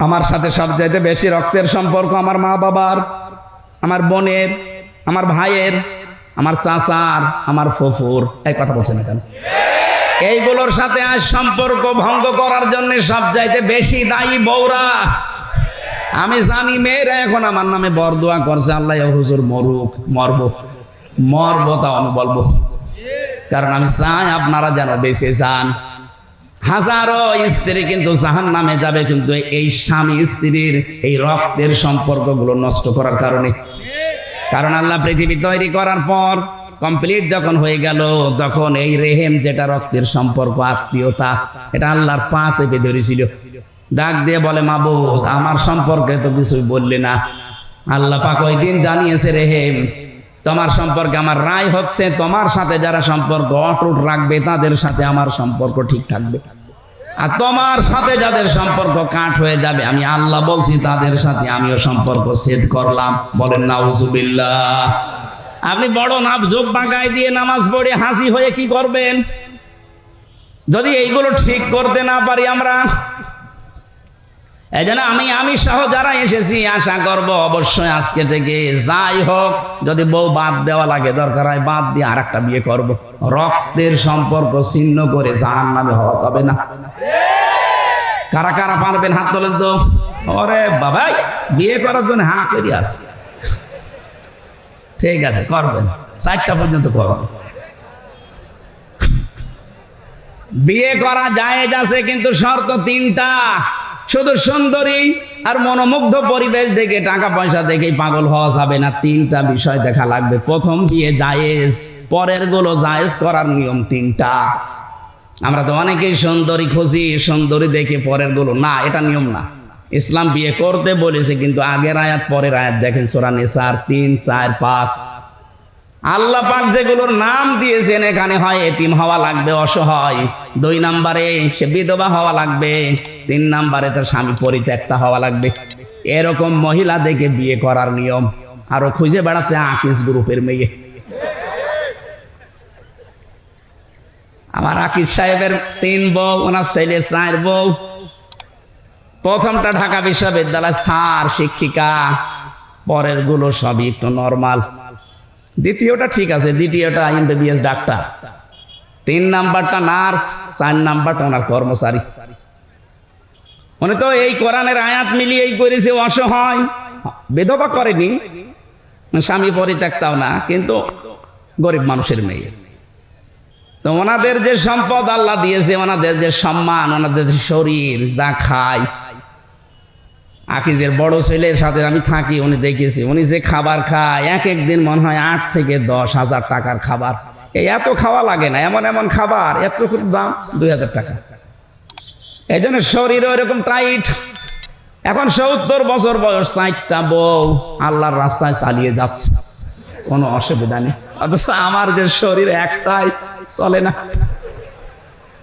আমার সাথে সবচাইতে বেশি রক্তের সম্পর্ক আমার মা বাবার, আমার বোনের, আমার ভাইয়ের, আমার চাচার, আমার ফুফুর। এই কথা বলছেন না কেন? এইগুলোর সাথে আজ সম্পর্ক ভঙ্গ করার জন্য সবচাইতে বেশি দায়ী বউরা। আমি জানি মেয়েরা এখন আমার নামে বরদোয়া করছে, আল্লাহ হুজুর মরুক, মরবো তাও আমি বলবো, কারণ আমি চাই আপনারা যেন বেঁচে যান। হাজারো স্ত্রী কিন্তু জাহান্নামে যাবে, কিন্তু এই স্বামী স্ত্রীর এই রক্তের সম্পর্কগুলো নষ্ট করার কারণে। কারণ আল্লাহ পৃথিবী তৈরি করার পর কমপ্লিট যখন হয়ে গেল, তখন এই রেহেম, যেটা রক্তের সম্পর্ক, আত্মীয়তা, এটা আল্লাহর পা চেপে ধরেছিল। ডাক দিয়ে বলে, মাবুদ আমার সম্পর্কে তো কিছুই বললে না। আল্লাহ পাক ওই দিন জানিয়েছে, রেহেম তোমার সম্পর্কে আমার রায় হচ্ছে, তোমার সাথে যারা সম্পর্ক অটুট রাখবে তাদের সাথে আমার সম্পর্ক ঠিক থাকবে, আর তোমার সাথে যাদের সম্পর্ক কাট হয়ে যাবে, আমি আল্লাহ বলছি তাদের সাথে আমিও সম্পর্ক ছেদ করলাম। বলেন নাউজুবিল্লাহ। আপনি বড় নাম যোগ বাগায় দিয়ে নামাজ পড়ে হাসি হয়ে কি করবেন যদি এইগুলো ঠিক করতে না পারি? আমরা এই জন্য আমি সহ যারা এসেছি আশা করব অবশ্যই আজকে থেকে যাই হোক, যদি বউ বাদ দেওয়া লাগে দরকার হয় বাদ দিয়ে আর একটা বিয়ে করব। রক্তের সম্পর্ক ছিন্ন করে জাহান্নামে হওয়া যাবে না। কারা কারা পারবেন হাত তোলেন তো। ওরে বাবাই, বিয়ে করার জন্য হা করে আছে, ঠিক আছে করবেন, 4টা পর্যন্ত করবেন। বিয়ে করা জায়েজ আছে, কিন্তু শর্ত 3টা। শুধু সুন্দরী আর মনোমুগ্ধ পরিবেশ দেখে টাকা পয়সা দেখেই পাগল হওয়া যাবে না, 3টা বিষয় দেখা লাগবে। প্রথম বিয়ে জায়েজ, পরের গুলো জায়েজ করার নিয়ম 3টা। আমরা তো অনেকেই সুন্দরী খুঁজি, সুন্দরী দেখে পরের গুলো না, এটা নিয়ম না। ইসলাম বিয়ে করতে বলেছে, কিন্তু আগের আয়াত পরের আয়াত দেখেন, সূরা নিসার 3, 4, 5। আল্লাহ পাক যেগুলোর নাম দিয়েছেন, এখানে হয় এতিম হওয়া লাগবে, অসহায়, 2 নম্বরে সে বিধবা হওয়া লাগবে, 3 নম্বরে তার স্বামী পরিত্যক্তা হওয়া লাগবে। এরকম মহিলা দেখে বিয়ে করার নিয়ম। আরো খুঁজে বেড়াচ্ছে আকিস গ্রুপের মেয়ে। আমার আকিস সাহেবের 3 বউ, ওনার ছেলে 4 বউ। প্রথমটা ঢাকা বিশ্ববিদ্যালয় স্যার, শিক্ষিকা, পরের গুলো সবই একটু নরমাল। দ্বিতীয়টা ঠিক আছে, দ্বিতীয়টা এমবিবিএস ডাক্তার, 3 নাম্বারটা নার্স, 4 নাম্বারটা ওনার কর্মচারী। উনি তো এই কোরআনের আয়াত মিলিয়েই করেছে, অসহায়, বিধবা করেনি, স্বামী পরিত্যক্তাও না, কিন্তু গরিব মানুষের মেয়ে। তো ওনাদের যে সম্পদ আল্লাহ দিয়েছে, ওনাদের যে সম্মান, ওনাদের যে শরীর যা খায়, আকিজের বড় ছেলের সাথে আমি থাকি, উনি দেখেছি উনি যে খাবার খায়, এক দিন মনে হয় 8 থেকে 10 হাজার টাকার খাবার। এই এত খাওয়া লাগে না, এমন এমন খাবার, এত দাম 2000 টাকা। এই জন্য শরীরও এরকম টাইট। এখন 70 বছর বয়স, 4টা বউ, আল্লাহর রাস্তায় চালিয়ে যাচ্ছে, কোনো অসুবিধা নেই। অথচ আমার যে শরীর একটাই চলে না,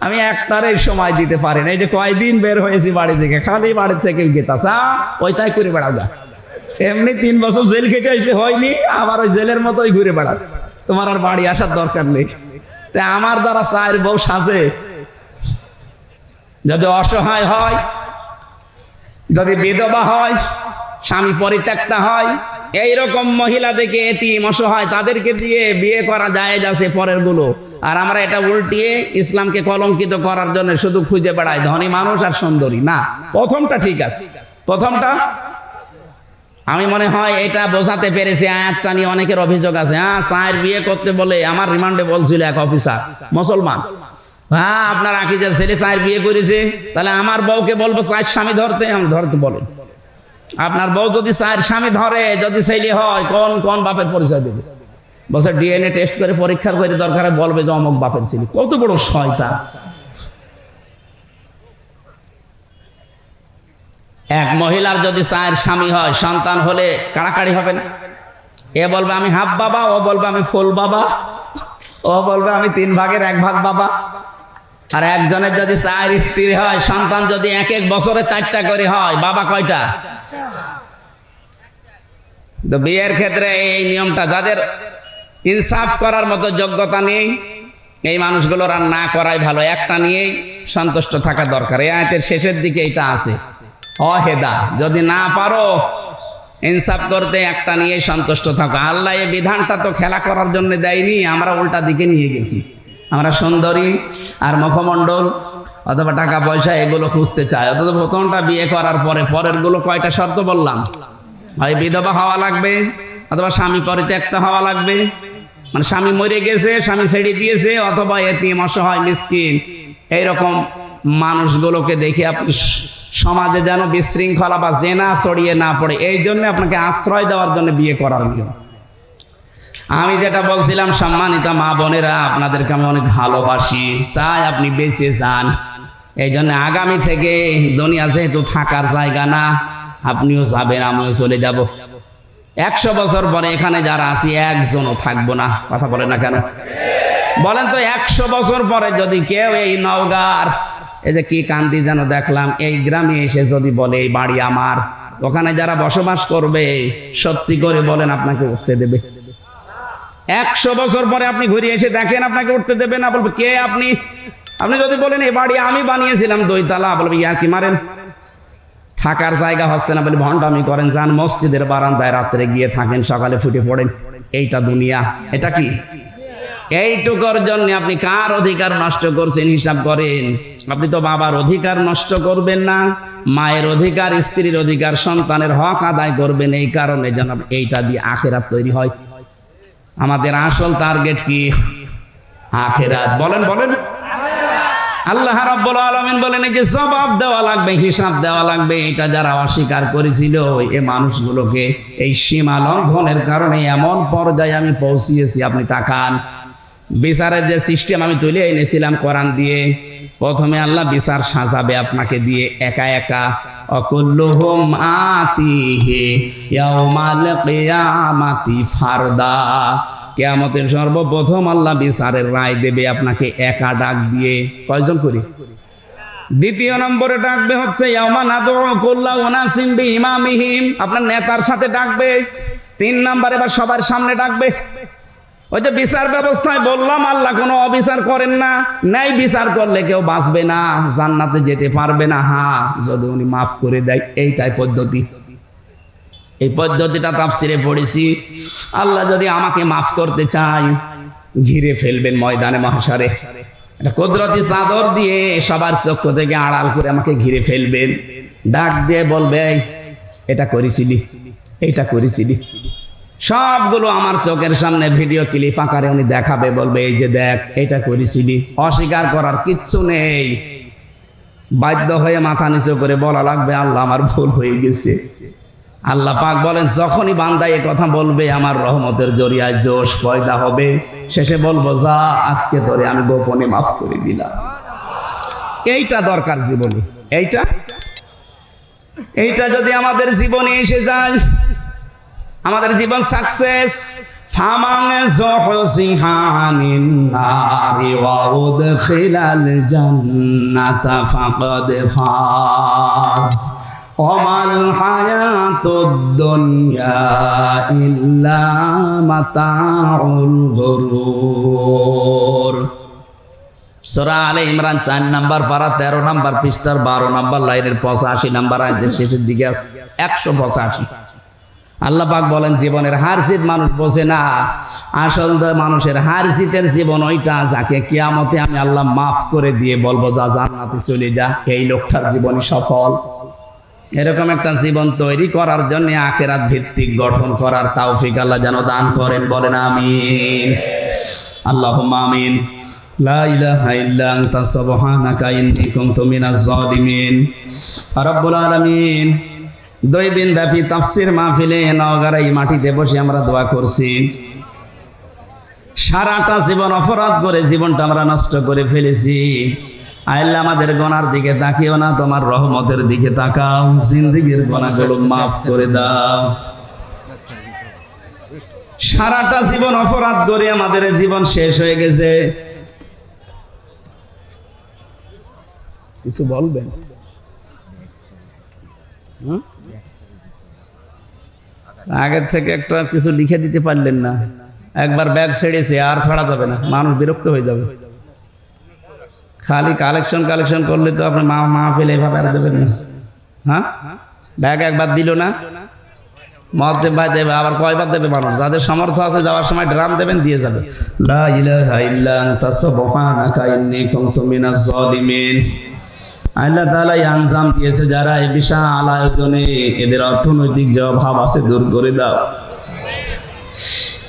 আমি একটারই সময় দিতে পারি না। এই যে কয়দিন বের হয়েছি বাড়ি থেকে, খালি বাড়ি থেকে গেতাছে, ওইটাই করে বেড়াও গা। এমনি 3 বছর জেল খেটে আসলে হয়নি, আবার ওই জেলের মতোই ঘুরে বেড়াও, তোমার আর বাড়ি আসার দরকার নেই। তাই আমার দ্বারা 4 বউ সাজে। যদি অসহায় হয়, যদি বিধবা হয়, স্বামী পরিত্যক্তা হয়, এইরকম মহিলা দেখে এতিম অসহায় তাদেরকে দিয়ে বিয়ে করা জায়েজ আছে পরের গুলো। আর আমরা এটা উল্টিয়ে ইসলামকে কলঙ্কিত করার জন্য শুধু খুঁজে বেড়াই ধনী মানুষ আর সুন্দরী। না, প্রথমটা ঠিক আছে। প্রথমটা আমি মনে হয় এটা বোঝাতে পেরেছি। আয়াতটা নিয়ে অনেকের অভিযোগ আছে, 4 বিয়ে করতে বলে। আমার রিমান্ডে বলছিল এক অফিসার, মুসলমান, আপনার আকিজের ছেলে 4 বিয়ে করেছে, তাহলে আমার বউকে বলবো 4 স্বামী ধরতে। আমি ধরতে বলেন, আপনার বউ যদি 4 স্বামী ধরে, যদি ছেলে হয়, কোন কোন বাপের পরিচয় দেবে? বলছে ডিএনএ টেস্ট করে পরীক্ষা করে দরকারে বলবে যে অমুক বাপের ছিল। কত বড় শয়তান! এক মহিলার যদি 4 স্বামী হয়, সন্তান হলে কাড়াকাড়ি হবে না? এ বলবে আমি হাফ বাবা, ও বলবে আমি ফুল বাবা, ও বলবে আমি 3 ভাগের 1 ভাগ বাবা। আর একজনের যদি 4 স্ত্রী হয়, সন্তান যদি 1 বছরে 4টা করে হয়, বাবা কয়টা? তো বিয়ের ক্ষেত্রে এই নিয়মটা, যাদের ইনসাফ করার মতো যোগ্যতা নেই, এই মানুষগুলোর আর না করাই ভালো। একটা নিয়েই সন্তুষ্ট থাকা দরকার। এই আয়াতের শেষের দিকে এটা আছে, অহেদা, যদি না পারো ইনসাফ করতে, একটা নিয়ে সন্তুষ্ট থাকো। আল্লাহ এই বিধানটা তো খেলা করার জন্য দেয়নি, আমরা উল্টা দিকে নিয়ে গেছি। আমরা সুন্দরী আর মুখমণ্ডল অথবা টাকা পয়সা এগুলো খুঁজতে চাই। অথচ প্রথমটা বিয়ে করার পরে পরের গুলো কয়টা শর্ত বললাম? হয় বিধবা হওয়া লাগবে, অথবা স্বামী পরিত্যক্ত হওয়া লাগবে, মানে স্বামী মরে গেছে, স্বামী ছেড়ে দিয়েছে, অথবা এতিম অসহায় মিসকিন। এইরকম মানুষগুলোকে দেখে আপনি সমাজে যেন বিশৃঙ্খলা বা জেনা ছড়িয়ে না পড়ে, এই জন্য আপনাকে আশ্রয় দেওয়ার জন্য বিয়ে করার নিয়ম। আমি যেটা বলছিলাম, সম্মানিত মা বোনেরা, আপনাদেরকে আমি অনেক ভালোবাসি, চাই আপনি বেঁচে যান। এই জন্য আগামী থেকে দুনিয়া যেহেতু থাকার জায়গা না, আপনিও যাবেন, আমিও চলে যাব। 100 বছর পরে এখানে যারা আছি একজনও থাকবো না। কথা বলেন না কেন? বলেন তো, 100 বছর পরে যদি কেউ এই নওগাঁর, এই যে কি কান্দি যেন দেখলাম, এই গ্রামে এসে যদি বলে এই বাড়ি আমার, ওখানে যারা বসবাস করবে, সত্যি করে বলেন আপনাকে উঠতে দেবে? 100 বছর পরে আপনি ঘুরে এসে দেখেন, আপনাকে উঠতে দেবে না? বলবে কে আপনি? আপনি যদি বলেন এই বাড়ি আমি বানিয়েছিলাম 2 তলা, বলবে ইয়ার কি মারেন, থাকার জায়গা হচ্ছে না বলে ভণ্ডামি করেন, যান মসজিদের বারান্দায় রাত্রে গিয়ে থাকেন, সকালে ফুটে পড়েন। এইটা দুনিয়া। এটা কি? এইটুকুর জন্য আপনি কার অধিকার নষ্ট করছেন হিসাব করেন। আপনি তো বাবার অধিকার নষ্ট করবেন না, মায়ের অধিকার, স্ত্রীর অধিকার, সন্তানের হক আদায় করবেন। এই কারণে যেন এইটা দিয়ে আখেরাত তৈরি হয়। আমাদের আসল টার্গেট কি? আখেরাত। বলেন বলেন। আল্লাহ রাব্বুল আলামিন বলেন এই যে জবাব দেওয়া লাগবে, হিসাব দেওয়া লাগবে, এটা যারা অস্বীকার করেছিল এই মানুষগুলোকে এই সীমা লঙ্ঘনের কারণে এমন পর্যায়ে আমি পৌঁছিয়েছি। আপনি তাকান, বিচারের যে সিস্টেম আমি তুলে এনেছিলাম কোরআন দিয়ে, প্রথমে আল্লাহ বিচার সাজাবে আপনাকে দিয়ে একা একা। অকুল্লুহুম আতিহি ইয়াউমাল কিয়ামাতি ফারদা। কিয়ামতের সর্বপ্রথম আল্লাহ বিচারের রায় দেবে আপনাকে একা ডাক দিয়ে। কয়জন করি? দ্বিতীয় নম্বরে ডাকবে হচ্ছে ইয়াউমা নাদউ কুল্লা উনাসিম বিইমামিহিম, আপনার নেতার সাথে ডাকবে। 3 নাম্বার এবার সবার সামনে ডাকবে। ওই যে বিচার ব্যবস্থায় বললাম আল্লাহ কোনো অবিচার করেন না, ন্যায় বিচার করলে কেউ বাঁচবে না, জান্নাতে যেতে পারবে না। হ্যাঁ, যদি উনি মাফ করে দেয়। এইটাই পদ্ধতি। এই পদ্ধতিটা তাফসিরে পড়েছি। আল্লাহ যদি আমাকে মাফ করতে চায়, ঘিরে ফেলবেন ময়দানে মাহশারে, এটা কুদরতি চাদর দিয়ে সবার চক্ষু থেকে আড়াল করে আমাকে ঘিরে ফেলবেন। ডাক দিয়ে বলবে এটা করেছিলি, এটা করেছিলি। সবগুলো আমার চোখের সামনে ভিডিও ক্লিপ আকারে উনি দেখাবে, বলবে এই যে দেখ, এটা করেছিলি। অস্বীকার করার কিচ্ছু নেই। বাধ্য হয়ে মাথা নিচু করে বলা লাগবে আল্লাহ আমার ভুল হয়ে গেছে। আল্লাহ পাক বলেন যখনই বান্দা এ কথা বলবে আমার রহমতের জরিয়ায় জোশ পয়দা হবে। শেষে বলবো যা, আজকে ধরে আমি গোপনে মাফ করে দিলাম। এইটা দরকার জীবনে। এইটা যদি আমাদের জীবনে এসে যায়, আমাদের জীবন সাকসেস। ফামান যুহজিহা আনিন নারি ওয়া উদখিলাল জান্নাতা ফাকাদ ফাজ ওয়ামাল হায়াতুদ দুনিয়া ইল্লা মাতাউল গুরুর। সূরা আলে ইমরান 4 নাম্বার পারা 13 নাম্বার পৃষ্ঠার 12 নাম্বার লাইনের 85 নাম্বার আয়াতের শেষের দিকে আছে 185। আল্লাহ পাক বলেন জীবনের হার জিত মানুষ বোঝে না। আসল মানুষের হার জিতের জীবন ওইটা যাকে কিয়ামতে আমি আল্লাহ মাফ করে দিয়ে বলবো যা জান্নাতে চলে যা, এই লোকটার জীবনই সফল। এরকম একটা জীবন তৈরি করার জন্য আখিরাত ভিত্তিক গঠন করার তৌফিক আল্লাহ যেন দান করেন। বলেন আমিন। আল্লাহুম্মা আমিন। লা ইলাহা ইল্লা আনতা সুবহানাকা ইন্নী কুনতু মিনাজ জালিমিন। রব্বুল আলামিন, 2 দিন ব্যাপী তাফসীর মাহফিলে নওগাঁর এই মাটিতে বসে আমরা দোয়া করছি। সারাটা জীবন অপরাধ করে জীবনটা আমরা নষ্ট করে ফেলেছি। আল্লাহ আমাদের গুনার দিকে তাকিও না, তোমার রহমতের দিকে তাকাও। জিন্দেগীর গুনাহগুলো মাফ করে দাও। সারাটা জীবন অপরাধ করে আমাদের জীবন শেষ হয়ে গেছে। কিছু বলবেন? আগের থেকে একটা কিছু লিখে দিতে পারলেন না। একবার ব্যাগ ছেড়েছে আর ছাড়া যাবে না, মানুষ বিরক্ত হয়ে যাবে। খালি কালেকশন করলে তো আপনি মা ফেলে এভাবে আর দেবেন না। হ্যাঁ, ব্যাগ একবার দিল না, মজ্জেব ভাই দেবে, আবার কয়বার দেবে মানুষ? যাদের সামর্থ্য আছে যাওয়ার সময় ড্রাম দেবেন, দিয়ে যাবে। লা ইলাহা ইল্লা আনতা সুবহানাকা ইন্নী কুনতু মিনাজ জালিমিন। আল্লাহ তাআলা আনজাম দিয়েছে যারা এই বিশাল আয়োজনে, এদের অর্থনৈতিক যে অভাব আছে দূর করে দাও।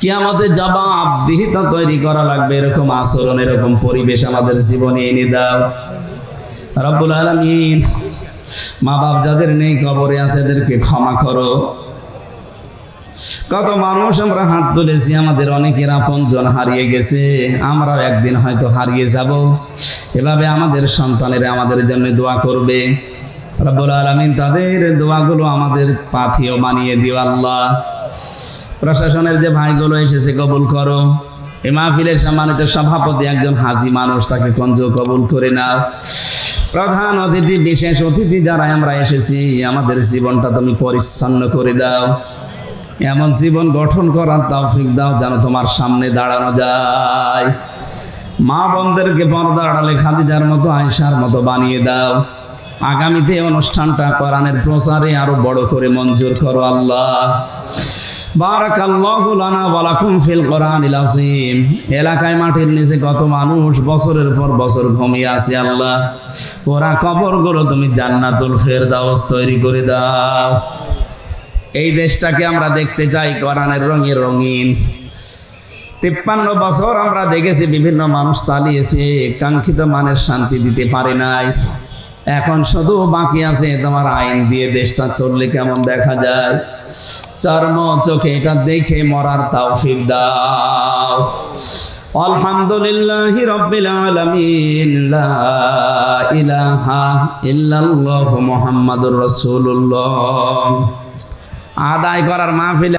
কিয়ামতের জবাবদিহিতা তৈরি করা লাগবে এরকম আচরণ, এরকম পরিবেশ আমাদের জীবনে এনে দাও রব্বুল আলামিন। মা বাপ যাদের নেই কবরে আছে এদেরকে ক্ষমা করো। কত মানুষ আমরা হাত তুলেছি, আমাদের অনেকের আপনজন হারিয়ে গেছে, আমরাও একদিন হয়তো হারিয়ে যাব। এভাবে আমাদের সন্তানেরা আমাদের জন্য দোয়া করবে রব্বুল আলামিন। তাদের দোয়াগুলো আমাদের পাথেয় বানিয়ে দিও আল্লাহ। প্রশাসনের যে ভাইগুলো এসেছে কবুল করো। এই মাহফিলের সম্মানিত সভাপতি একজন হাজী মানুষ, তাকে কঞ্জো কবুল করে নাও। প্রধান অতিথি, বিশেষ অতিথি যারা আমরা এসেছি, আমাদের জীবনটা তুমি পরিচ্ছন্ন করে দাও। এমন জীবন গঠন করার তৌফিক দাও যেন তোমার সামনে দাঁড়ানো যায়। মা বোনদেরকে পর্দা আড়ালে খাদিজার মতো, আয়েশার মতো বানিয়ে দাও। আগামীতে অনুষ্ঠানটা কোরআনের প্রচারে আরো বড় করে মঞ্জুর করো আল্লাহ। বারাকাল্লাহু লানা ওয়া লাকুম ফিল কোরআনিল আযীম। এলাকায় মাটির নিচে কত মানুষ বছরের পর বছর ঘুমিয়ে আছে আল্লাহ, ওরা কবরগুলো তুমি জান্নাতুল ফেরদাউস তৈরি করে দাও। এই দেশটাকে আমরা দেখতে চাই কোরআনের রঙে রঙিন। 53 বছর আমরা দেখেছি বিভিন্ন মানুষ চালিয়েছে, কাঙ্ক্ষিত মানের শান্তি দিতে পারে নাই। এখন শুধু বাকি আছে তোমার আইন দিয়ে দেশটা চললে কেমন দেখা যায়। চর্ম চোখে এটা দেখে মরার তৌফিক দাও। আলহামদুলিল্লাহি রাব্বিল আলামিন। লা ইলাহা ইল্লাল্লাহু মুহাম্মাদুর রাসূলুল্লাহ। আদায় করার মাহফিল।